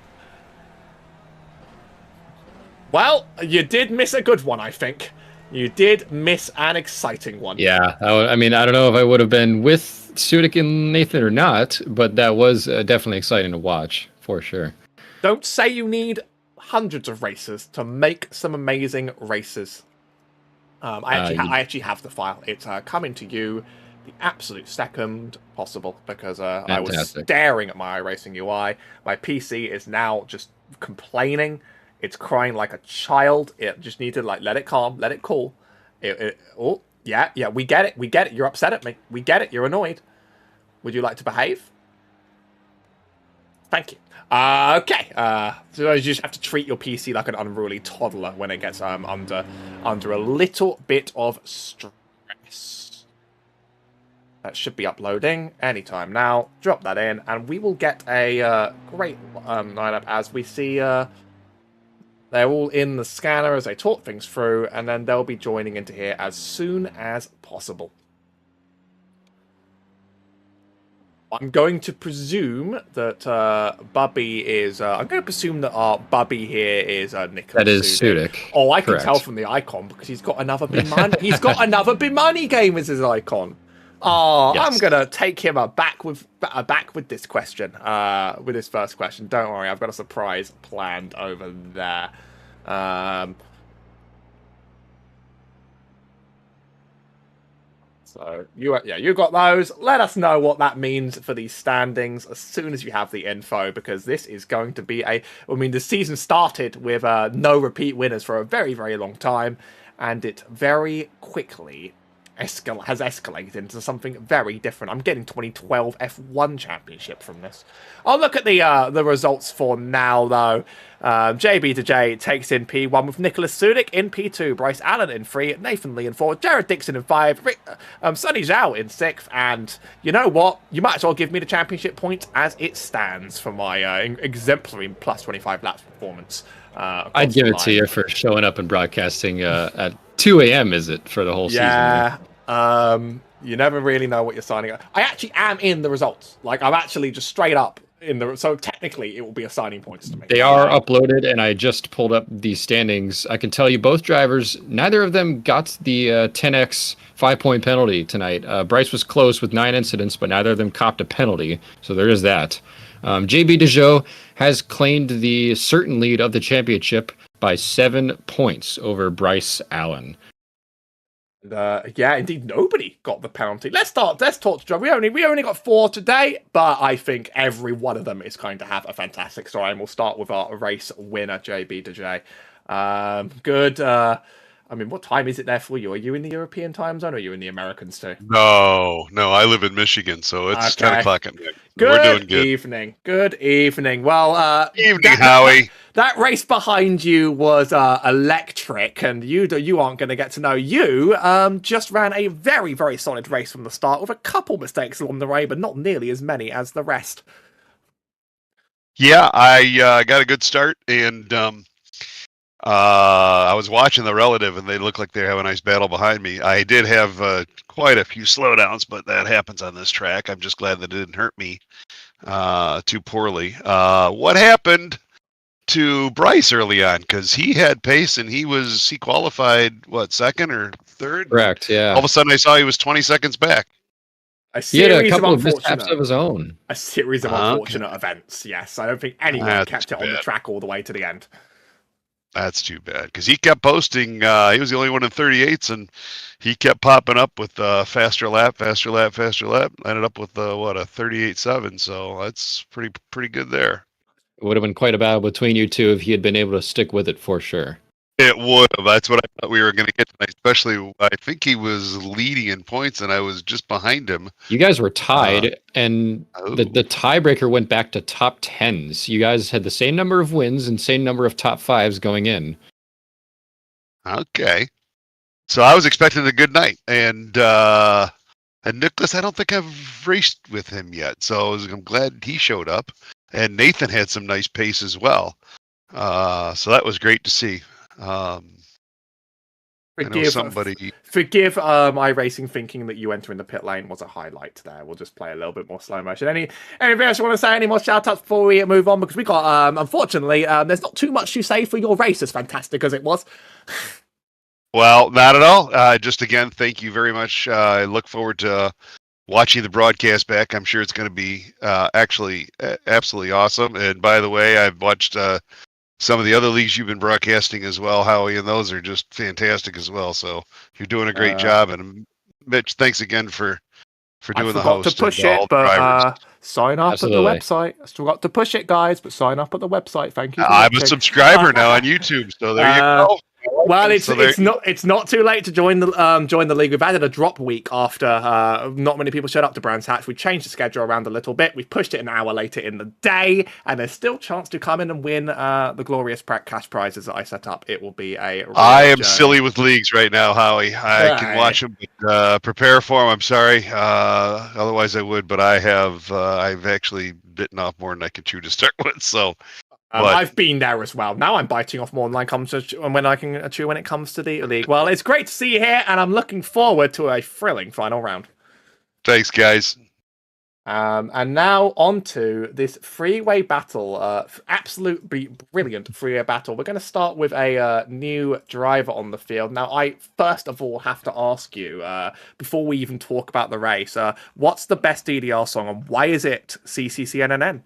Well, you did miss a good one, I think. You did miss an exciting one. Yeah, I mean, I don't know if I would have been with Sudik and Nathan or not, but that was definitely exciting to watch, for sure. Don't say you need hundreds of racers to make some amazing races. I actually have the file. It's coming to you the absolute second possible because I was Fantastic. staring at my iRacing UI. My PC is now just complaining. It's crying like a child. It just need to let it calm, let it cool. Oh yeah, we get it. We get it. You're upset at me. We get it. You're annoyed. Would you like to behave? Thank you. Okay. So you just have to treat your PC like an unruly toddler when it gets under a little bit of stress. That should be uploading anytime now. Drop that in, and we will get a great lineup as we see. They're all in the scanner as they talk things through, and then they'll be joining into here as soon as possible. I'm going to presume that Bubby is... I'm going to presume that our Bubby here is Nicholas. That is Sudik. Oh, I can Correct. tell from the icon because he's got another Bimani. He's got another Bimani game as his icon. Oh, yes. I'm going to take him back with this question, with this first question. Don't worry, I've got a surprise planned over there. So, you got those. Let us know what that means for these standings as soon as you have the info, because this is going to be the season started with no repeat winners for a very, very long time, and it very quickly has escalated into something very different. I'm getting 2012 F1 championship from this. I'll look at the results for now, though. JB to J takes in P1 with Nicholas Sudik in P2, Bryce Allen in 3, Nathan Lee in 4, Jared Dixon in 5, Sonny Zhao in 6th, and you know what? You might as well give me the championship points as it stands for my exemplary plus 25 laps performance. I'd give it to you for showing up and broadcasting at 2 a.m. Is it for the whole season? Yeah. You never really know what you're signing up. I actually am in the results. Like, I'm actually just straight up in the... So technically, it will be assigning points to me. They are uploaded, and I just pulled up these standings. I can tell you both drivers, neither of them got the 10x 5-point penalty tonight. Bryce was close with 9 incidents, but neither of them copped a penalty. So there is that. JB Dejoux has claimed the certain lead of the championship by 7 points over Bryce Allen. Yeah, indeed, nobody got the penalty. Let's talk to John. We only got 4 today, but I think every one of them is going to have a fantastic story. And we'll start with our race winner, JB DJ. Good. What time is it there for you? Are you in the European time zone, or are you in the Americans too? No, I live in Michigan, so it's 10 o'clock at night. We're doing good. Good evening. Well, evening, Howie. That race behind you was electric, and you aren't going to get to know. You just ran a very, very solid race from the start with a couple mistakes along the way, but not nearly as many as the rest. Yeah, I got a good start, and I was watching the relative, and they look like they have a nice battle behind me. I did have quite a few slowdowns, but that happens on this track. I'm just glad that it didn't hurt me too poorly. What happened to Bryce early on? Because he had pace, and he qualified, second or third? Correct, yeah. All of a sudden, I saw he was 20 seconds back. He had a couple of mishaps of his own. A series of unfortunate events, yes. I don't think anyone kept it on the track all the way to the end. That's too bad, because he kept posting. He was the only one in 38s, and he kept popping up with faster lap. Ended up with a 38.7. So that's pretty good there. It would have been quite a battle between you two if he had been able to stick with it for sure. It would have. That's what I thought we were going to get tonight. Especially, I think he was leading in points, and I was just behind him. You guys were tied, and the tiebreaker went back to top 10s. You guys had the same number of wins and same number of top 5s going in. Okay. So I was expecting a good night, and Nicholas, I don't think I've raced with him yet, so I'm glad he showed up. And Nathan had some nice pace as well, so that was great to see. Forgive iRacing thinking that you entering the pit lane was a highlight there. We'll just play a little bit more slow motion. Anything else you want to say? Any more shout outs before we move on? Because we got, unfortunately, there's not too much to say for your race, as fantastic as it was. Well, not at all. Just again, thank you very much. I look forward to watching the broadcast back. I'm sure it's going to be actually absolutely awesome. And by the way, I've watched some of the other leagues you've been broadcasting as well, Howie, and those are just fantastic as well. So you're doing a great job. And Mitch, thanks again for I doing the forgot to host push and all it, the but drivers. sign up Absolutely. at the website. I forgot to push it, guys, but sign up at the website. Thank you for I'm a watching. subscriber now on YouTube, so there you go. Well, it's So there it's not too late to join the league. We've added a drop week after not many people showed up to Brands Hatch. We changed the schedule around a little bit. We've pushed it an hour later in the day, and there's still a chance to come in and win the glorious cash prizes that I set up. It will be a real I am journey. silly with leagues right now, Howie. I can watch them, but prepare for them. I'm sorry. Otherwise, I would, but I've actually bitten off more than I can chew to start with. So, but I've been there as well. Now I'm biting off more than I comes to when I can chew when it comes to the league. Well, it's great to see you here, and I'm looking forward to a thrilling final round. thanks, guys. And now on to this three-way battle, absolutely brilliant three-way battle. We're going to start with a new driver on the field. Now, I first of all have to ask you, before we even talk about the race, what's the best DDR song, and why is it CCCNNN?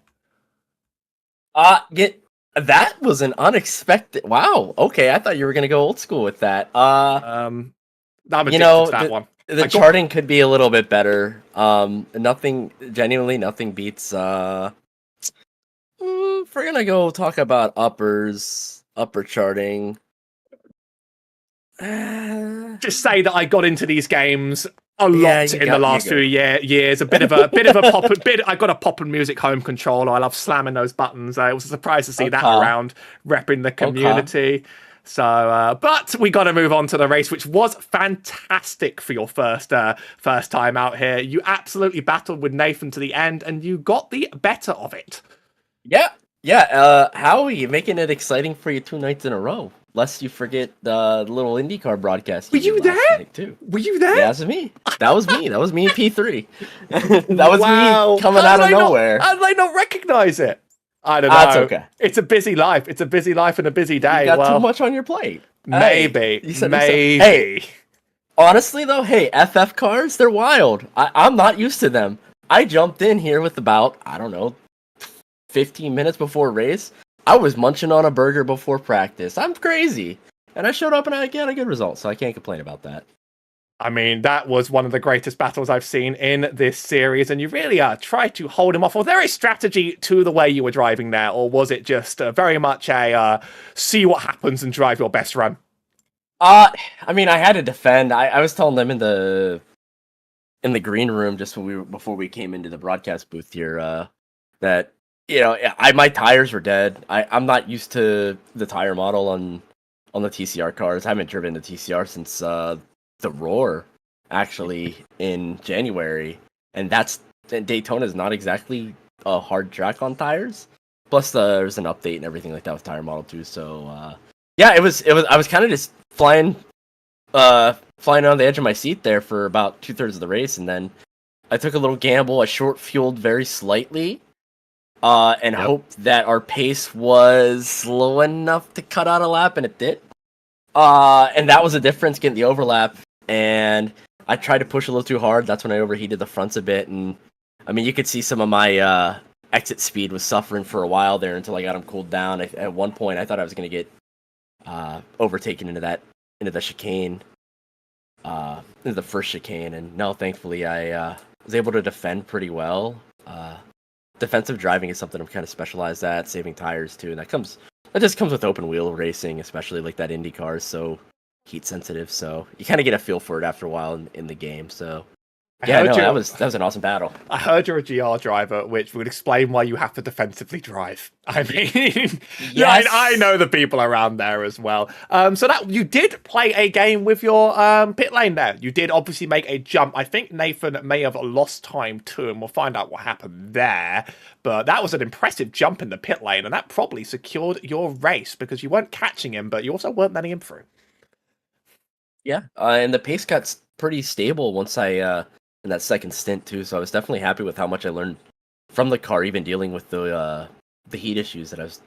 That was an unexpected. Wow. Okay, I thought you were gonna go old school with that. I'm addicted to that one. The charting could be a little bit better. Genuinely, nothing beats. If we're gonna go talk about upper charting. Just say that I got into these games a lot in the last few years. A bit of a pop. I got a pop and music home controller. I love slamming those buttons. It was a surprise to see that around, repping the community. So, but we got to move on to the race, which was fantastic for your first time out here. You absolutely battled with Nathan to the end, and you got the better of it. Yeah. Howie, making it exciting for you 2 nights in a row. Lest you forget the little IndyCar broadcast. Were you there? Too. Were you there? Yeah, that was me. That was me in P3. That was me coming out of nowhere. How did I not recognize it? I don't know. That's okay. It's a busy life. It's a busy life and a busy day. You got too much on your plate. Maybe. Maybe. Hey, honestly though, FF cars, they're wild. I'm not used to them. I jumped in here with about, 15 minutes before race. I was munching on a burger before practice. I'm crazy. And I showed up and I got a good result, so I can't complain about that. I mean, that was one of the greatest battles I've seen in this series, and you really tried to hold him off. Was there a strategy to the way you were driving there, or was it just very much a see what happens and drive your best run? I had to defend. I was telling them in the green room just before we came into the broadcast booth here that my tires were dead. I'm not used to the tire model on the TCR cars. I haven't driven the TCR since the Roar, actually, in January, and Daytona is not exactly a hard track on tires. Plus, there's an update and everything like that with tire model too. So, it was. I was kind of just flying on the edge of my seat there for about 2/3 of the race, and then I took a little gamble. I short fueled very slightly, and hoped that our pace was slow enough to cut out a lap, and it did. And that was the difference, getting the overlap. And I tried to push a little too hard. That's when I overheated the fronts a bit. And you could see some of my exit speed was suffering for a while there until I got them cooled down. At one point, I thought I was going to get overtaken into the chicane, into the first chicane. And no, thankfully, I was able to defend pretty well. Defensive driving is something I'm kind of specialized at, saving tires too, and that just comes with open wheel racing, especially like that Indy car is so heat sensitive, so you kind of get a feel for it after a while in the game. So that was an awesome battle. I heard you're a GR driver, which would explain why you have to defensively drive. I mean, yes. I know the people around there as well. So that you did play a game with your pit lane there. You did obviously make a jump. I think Nathan may have lost time too, and we'll find out what happened there. But that was an impressive jump in the pit lane, and that probably secured your race because you weren't catching him, but you also weren't letting him through. Yeah, and the pace got pretty stable once I in that second stint too. So I was definitely happy with how much I learned from the car, even dealing with the heat issues that I was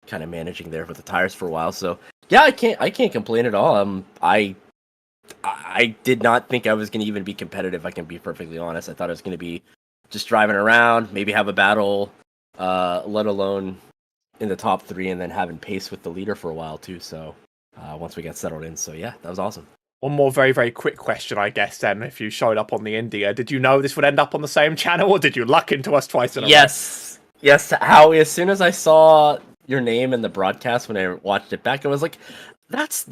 kind of managing there with the tires for a while. So yeah, I can't complain at all. I did not think I was going to even be competitive. I can be perfectly honest. I thought I was going to be just driving around, maybe have a battle, let alone in the top 3 and then having pace with the leader for a while too. So once we got settled in, so yeah, that was awesome. One more very, very quick question, I guess, then. If you showed up on the India, did you know this would end up on the same channel, or did you luck into us twice in a row? Yes, Howie, as soon as I saw your name in the broadcast when I watched it back, I was like, that's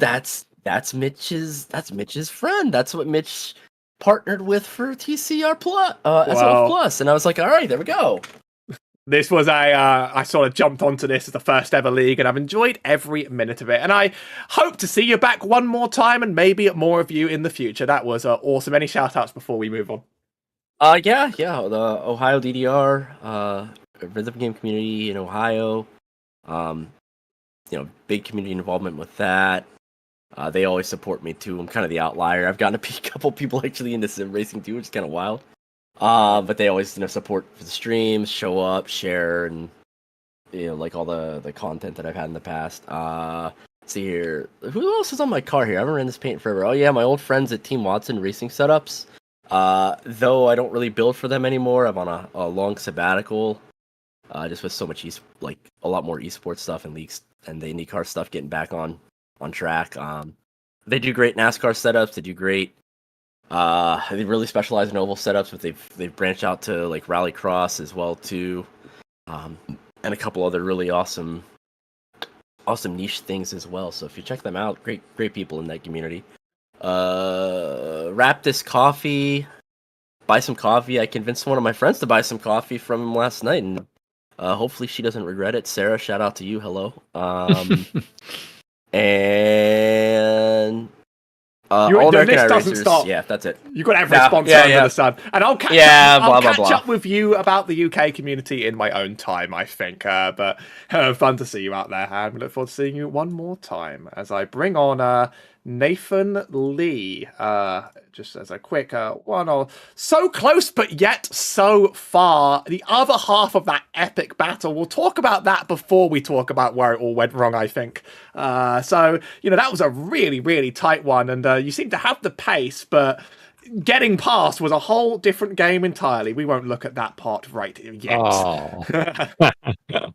Mitch's friend. That's what Mitch partnered with for TCR Plus, SOF Plus. And I was like, all right, there we go. This was I sort of jumped onto this as the first ever league, and I've enjoyed every minute of it. And I hope to see you back one more time, and maybe more of you in the future. That was awesome. Any shout outs before we move on? Yeah. The Ohio DDR, rhythm game community in Ohio. Big community involvement with that. They always support me too. I'm kind of the outlier. I've gotten a couple people actually into sim racing too, which is kind of wild. But they always support for the streams, show up, share, and like all the content that I've had in the past. Let's see here, who else is on my car here? I haven't ran this paint forever. Oh yeah, my old friends at Team Watson Racing Setups. Though I don't really build for them anymore. I'm on a long sabbatical. Just with so much a lot more esports stuff and leagues and the IndyCar stuff getting back on track. They do great NASCAR setups. They do great. They really specialize in oval setups, but they've branched out to like rallycross as well too, and a couple other really awesome niche things as well. So if you check them out, great people in that community. Wrap this coffee, buy some coffee. I convinced one of my friends to buy some coffee from him last night, and hopefully she doesn't regret it. Sarah, shout out to you. Hello. And the list doesn't stop. Yeah, that's it. You've got every sponsor under the sun. And I'll catch up with you about the UK community in my own time, I think. But fun to see you out there, and we look forward to seeing you one more time as I bring on Nathan Lee. Just as a quick one, so close but yet so far. The other half of that epic battle. We'll talk about that before we talk about where it all went wrong, I think. So that was a really, really tight one, and you seem to have the pace, but getting past was a whole different game entirely. We won't look at that part right yet. Oh.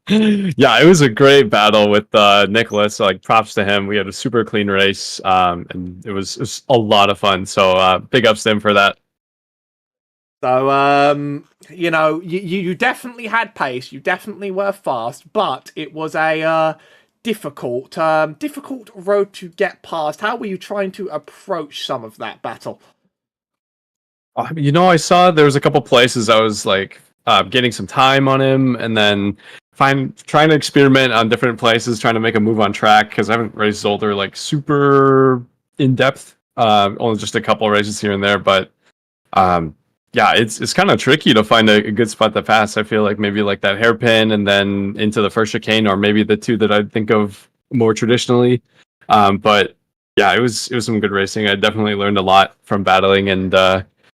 Yeah, it was a great battle with Nicholas. Like, props to him. We had a super clean race, and it was a lot of fun. So big ups to him for that. So you definitely had pace. You definitely were fast, but it was a difficult road to get past. How were you trying to approach some of that battle? I saw there was a couple places I was like getting some time on him, and then trying to experiment on different places, trying to make a move on track, because I haven't raced Zolder like super in depth, only just a couple races here and there. But yeah, it's kind of tricky to find a good spot to pass. I feel like maybe like that hairpin and then into the first chicane, or maybe the two that I think of more traditionally. But yeah, it was some good racing. I definitely learned a lot from battling, and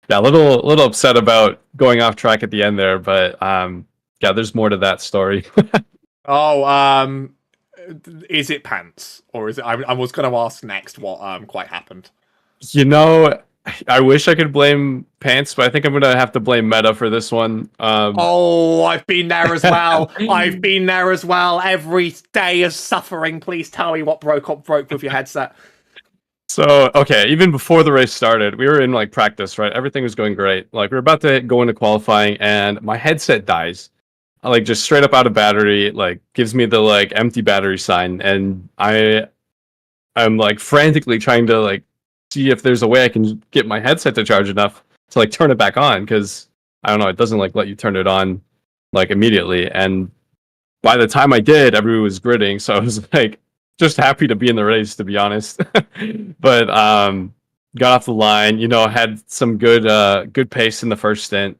yeah, a little upset about going off track at the end there, but yeah, there's more to that story. Is it pants, or is it? I was going to ask next what quite happened. I wish I could blame pants, but I think I'm gonna have to blame meta for this one. I've been there as well. I've been there as well. Every day is suffering. Please tell me what broke with your headset. So, okay, even before the race started, we were in like practice, right? Everything was going great. Like, we were about to go into qualifying, and my headset dies. I like just straight up out of battery, like gives me the like empty battery sign, and I'm like frantically trying to like see if there's a way I can get my headset to charge enough to like turn it back on, because I don't know, it doesn't like let you turn it on like immediately. And by the time I did, everyone was gritting, so I was like just happy to be in the race, to be honest. But got off the line, had some good pace in the first stint.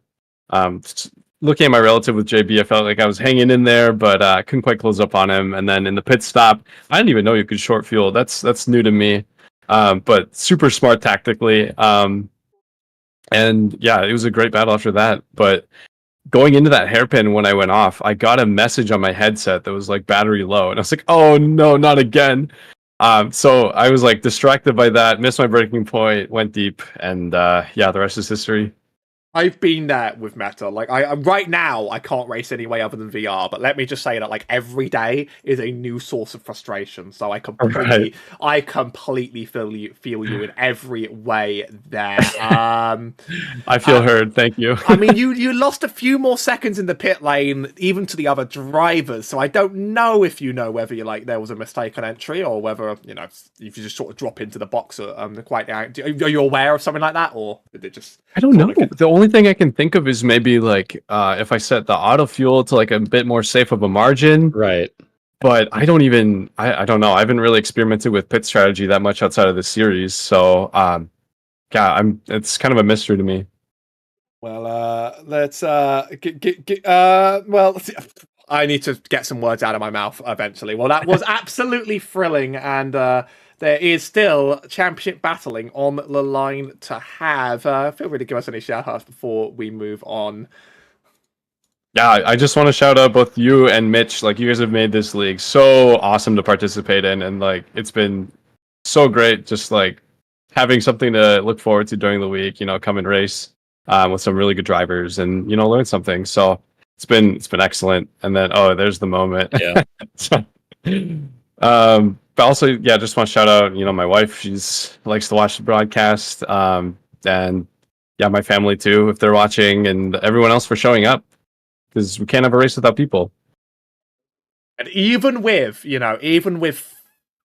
Looking at my relative with JB, I felt like I was hanging in there, but couldn't quite close up on him. And then in the pit stop, I didn't even know you could short fuel. That's new to me, but super smart tactically. And yeah, it was a great battle after that. But going into that hairpin, when I went off, I got a message on my headset that was like battery low, and I was like, oh no, not again. So I was like distracted by that, missed my breaking point, went deep, and yeah, the rest is history. I've been there with Meta. Like, I right now I can't race any way other than VR. But let me just say that like every day is a new source of frustration. So Right. I completely feel you in every way there. I feel heard. Thank you. I mean, you lost a few more seconds in the pit lane, even to the other drivers. So I don't know if you know whether there was a mistake on entry or whether if you just sort of drop into the box. Quite. Are you aware of something like that, or did it just? I don't know. The only thing I can think of is maybe like if I set the auto fuel to like a bit more safe of a margin. Right. But I don't even. I don't know. I haven't really experimented with pit strategy that much outside of the series. So yeah, It's kind of a mystery to me. Well, let's I need to get some words out of my mouth eventually. Well, that was absolutely thrilling, and there is still championship battling on the line to have. Feel free to give us any shout outs before we move on. Yeah, I just want to shout out both you and Mitch. Like, you guys have made this league so awesome to participate in, and like it's been so great just like having something to look forward to during the week. Come and race with some really good drivers, and learn something. So it's been excellent. And then there's the moment. Yeah. So, but also, yeah, just want to shout out, my wife. She's likes to watch the broadcast, and yeah, my family too, if they're watching, and everyone else for showing up, because we can't have a race without people. And even with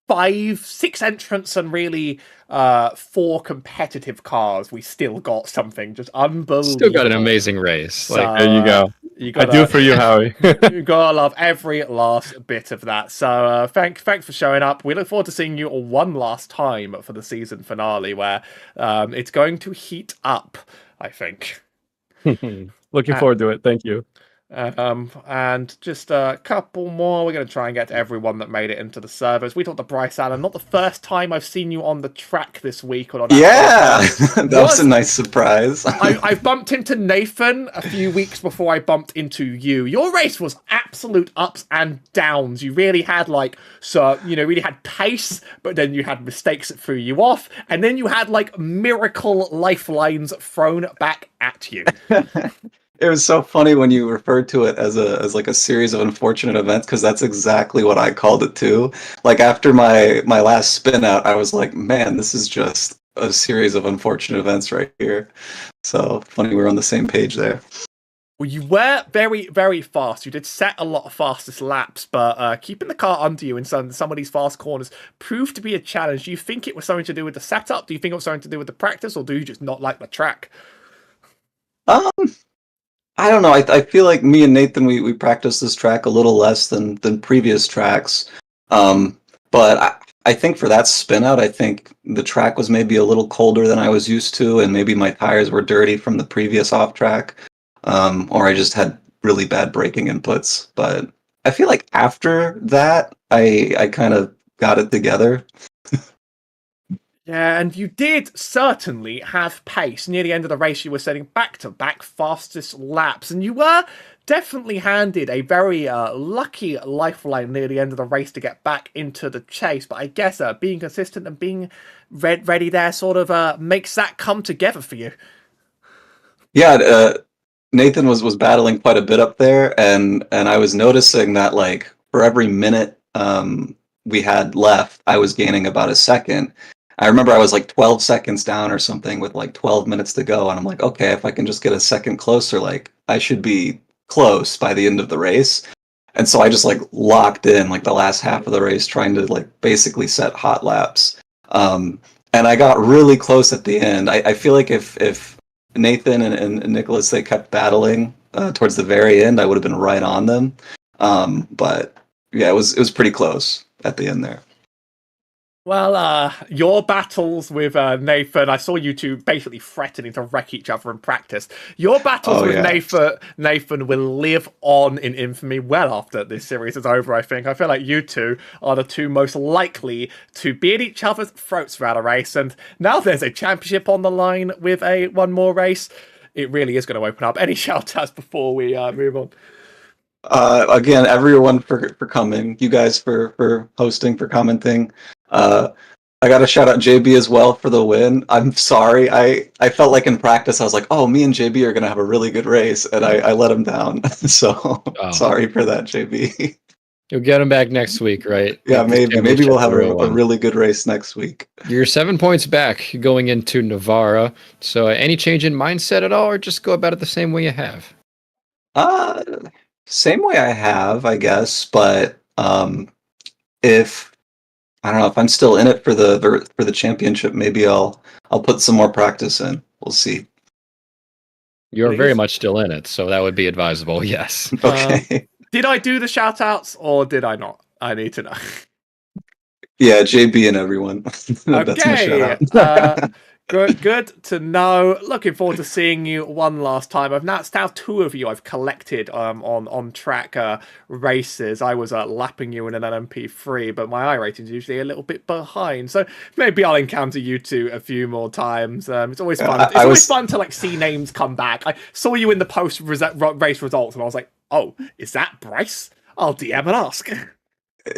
5, 6 entrants and really 4 competitive cars, we still got something just unbelievable. Still got an amazing race. So, there you go. I do it for you, Howie. You gotta love every last bit of that. So thanks for showing up. We look forward to seeing you one last time for the season finale, where it's going to heat up, I think. Looking forward to it. Thank you. And just a couple more. We're going to try and get to everyone that made it into the servers. We talked to Bryce Allen. Not the first time I've seen you on the track this week. Or that was a nice surprise. I bumped into Nathan a few weeks before I bumped into you. Your race was absolute ups and downs. You really had really had pace, but then you had mistakes that threw you off, and then you had like miracle lifelines thrown back at you. It was so funny when you referred to it as like a series of unfortunate events, because that's exactly what I called it too. Like after my last spin out, I was like, man, this is just a series of unfortunate events right here. So funny we're on the same page there. Well, you were very, very fast. You did set a lot of fastest laps, but keeping the car under you in some of these fast corners proved to be a challenge. Do you think it was something to do with the setup? Do you think it was something to do with the practice, or do you just not like the track? I don't know. I feel like me and Nathan, we practiced this track a little less than previous tracks. But I think for that spin out, I think the track was maybe a little colder than I was used to, and maybe my tires were dirty from the previous off track, or I just had really bad braking inputs. But I feel like after that, I kind of got it together. Yeah, and you did certainly have pace. Near the end of the race, you were setting back-to-back fastest laps, and you were definitely handed a very lucky lifeline near the end of the race to get back into the chase. But I guess being consistent and being ready there sort of makes that come together for you. Yeah, Nathan was battling quite a bit up there, and I was noticing that like for every minute we had left, I was gaining about a second. I remember I was like 12 seconds down or something with like 12 minutes to go. And I'm like, okay, if I can just get a second closer, like I should be close by the end of the race. And so I just like locked in like the last half of the race, trying to like basically set hot laps. And I got really close at the end. I feel like if Nathan and Nicholas, they kept battling towards the very end, I would have been right on them. But yeah, it was pretty close at the end there. Well, your battles with Nathan, I saw you two basically threatening to wreck each other in practice. Your battles with Nathan will live on in infamy well after this series is over, I think. I feel like you two are the two most likely to be at each other's throats throughout a race, and now there's a championship on the line with one more race. It really is going to open up. Any shout-outs before we move on? Again, everyone for coming, you guys for hosting, for commenting. I got to shout out JB as well for the win. I'm sorry. I felt like in practice I was like, oh, me and JB are gonna have a really good race, and I let him down. So sorry for that, JB. You'll get him back next week, right? Yeah, Make this maybe we'll championship have real a one. really good race next week. You're 7 points back going into Navarra. So any change in mindset at all, or just go about it the same way you have? Same way I have, I guess. But if I don't know if I'm still in it for the championship, maybe I'll put some more practice in. We'll see. You're Please? very much still in it, so that would be advisable. Yes. Okay. Did I do the shout outs or did I not? I need to know. Yeah, JB and everyone. That's my shout out. Good to know. Looking forward to seeing you one last time. That's now 2 of you I've collected on track races. I was lapping you in an LMP3, but my iRating is usually a little bit behind. So maybe I'll encounter you 2 a few more times. It's always fun. It's always fun to see names come back. I saw you in the post race results, and I was like, oh, is that Bryce? I'll DM and ask.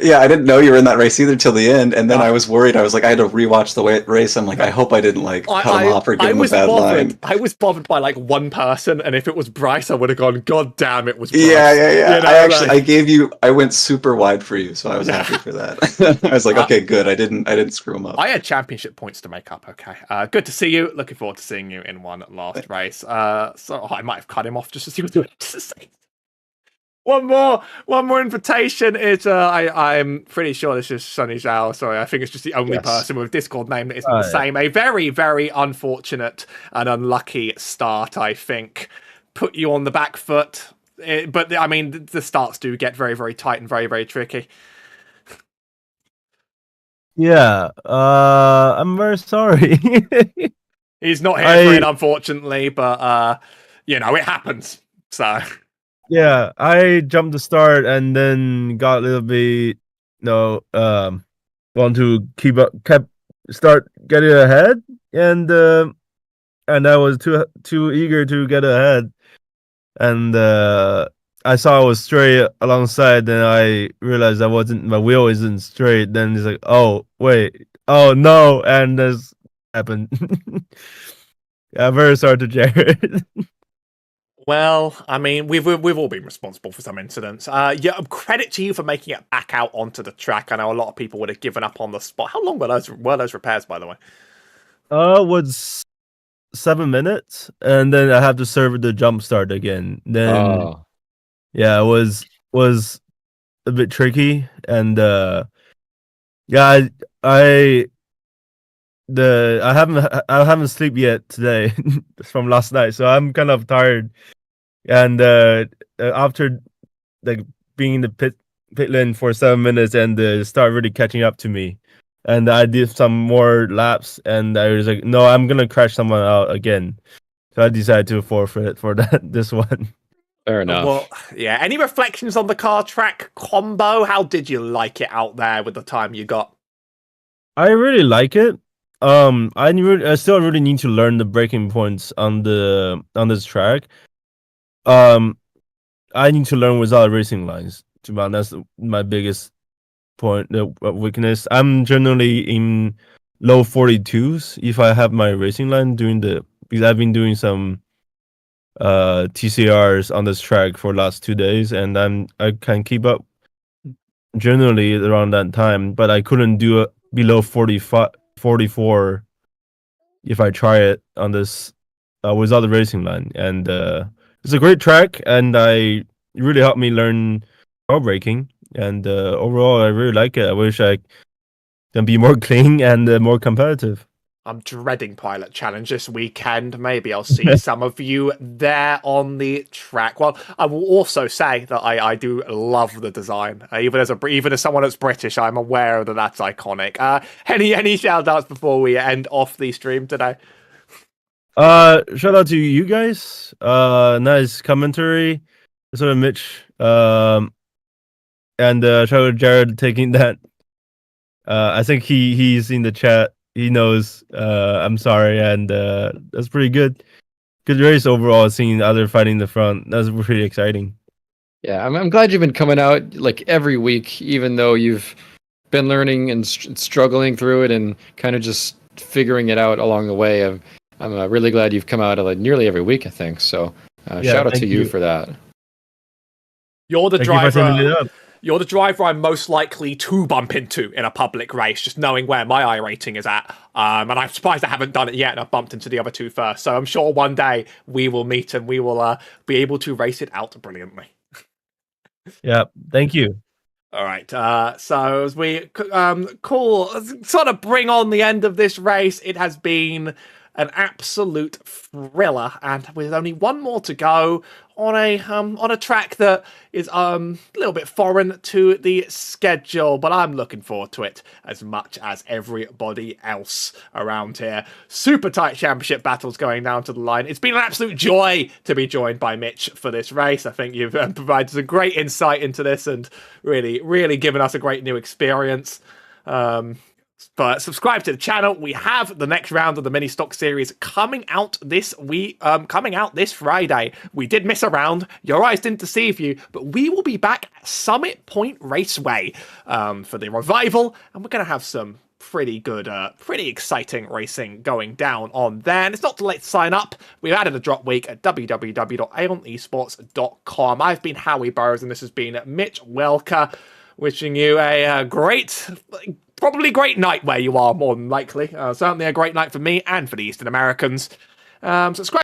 Yeah, I didn't know you were in that race either till the end, and then I was worried. I was like, I had to rewatch the race. I'm like, I hope I didn't cut him off or give him a bad line. I was bothered by like one person, and if it was Bryce, I would have gone, God damn, it was Bryce. Yeah. You know, I went super wide for you, so I was happy for that. I was like, okay, good. I didn't screw him up. I had championship points to make up. Okay, good to see you. Looking forward to seeing you in one last race. So I might have cut him off just as he was doing it. One more invitation is I'm pretty sure this is Sunny Zhao. Sorry, I think it's just the only person with a Discord name that isn't the same. A very, very unfortunate and unlucky start, I think. Put you on the back foot. But I mean, the starts do get very, very tight and very, very tricky. Yeah, I'm very sorry. He's not here for it, unfortunately, but it happens. So. Yeah, I jumped the start and then got a little bit, want to kept getting ahead, and I was too eager to get ahead, and I saw I was straight alongside, then I realized my wheel isn't straight. Then it's like, oh wait, oh no, and this happened. Yeah, very sorry to Jared. Well, I mean, we've all been responsible for some incidents. Credit to you for making it back out onto the track. I know a lot of people would have given up on the spot. How long were those repairs, by the way? Was 7 minutes, and then I have to serve the jump start again. Then, yeah, it was a bit tricky, and I haven't slept yet today from last night, so I'm kind of tired. And after like being in the pit lane for 7 minutes and start really catching up to me, and I did some more laps, and I was like, no, I'm gonna crash someone out again. So I decided to forfeit for this one. Fair enough. Well, yeah. Any reflections on the car track combo? How did you like it out there with the time you got? I really like it. I still really need to learn the braking points on this track. I need to learn without racing lines. To be honest, that's my biggest point, weakness. I'm generally in low 42s if I have my racing line because I've been doing some TCRs on this track for the last 2 days, and I can keep up generally around that time, but I couldn't do it below 44 if I try it on this without the racing line. And it's a great track, and it really helped me learn car braking. And overall, I really like it. I wish I can be more clean and more competitive. I'm dreading Pilot Challenge this weekend. Maybe I'll see some of you there on the track. Well, I will also say that I do love the design. Even as someone that's British, I'm aware that that's iconic. Any shout outs before we end off the stream today? Shout out to you guys. Nice commentary. Sort of Mitch. And shout out to Jared taking that. I think he's in the chat. He knows. I'm sorry, and that's pretty good. Good race overall. Seeing other fighting in the front, that's pretty exciting. Yeah, I'm glad you've been coming out like every week, even though you've been learning and struggling through it and kind of just figuring it out along the way. I'm really glad you've come out like nearly every week, I think. So shout out to you for that. You're the Thank you for setting it driver. up. You're the driver I'm most likely to bump into in a public race, just knowing where my iRating is at. And I'm surprised I haven't done it yet, and I've bumped into the other two first. So I'm sure one day we will meet and we will be able to race it out brilliantly. Yeah, thank you. All right. So as we sort of bring on the end of this race, it has been an absolute thriller, and with only one more to go on a track that is a little bit foreign to the schedule, but I'm looking forward to it as much as everybody else around here. Super tight championship battles going down to the line. It's been an absolute joy to be joined by Mitch for this race. I think you've provided some great insight into this and really given us a great new experience. But subscribe to the channel. We have the next round of the mini stock series coming out this week, coming out this Friday. We did miss a round. Your eyes didn't deceive you, but we will be back at Summit Point Raceway for the revival, and we're going to have some pretty good, pretty exciting racing going down on there. And it's not too late to sign up. We've added a drop week at www.aeonesports.com. I've been Howie Burroughs, and this has been Mitch Welker, wishing you a probably great night where you are, more than likely. Certainly a great night for me and for the Eastern Americans. Subscribe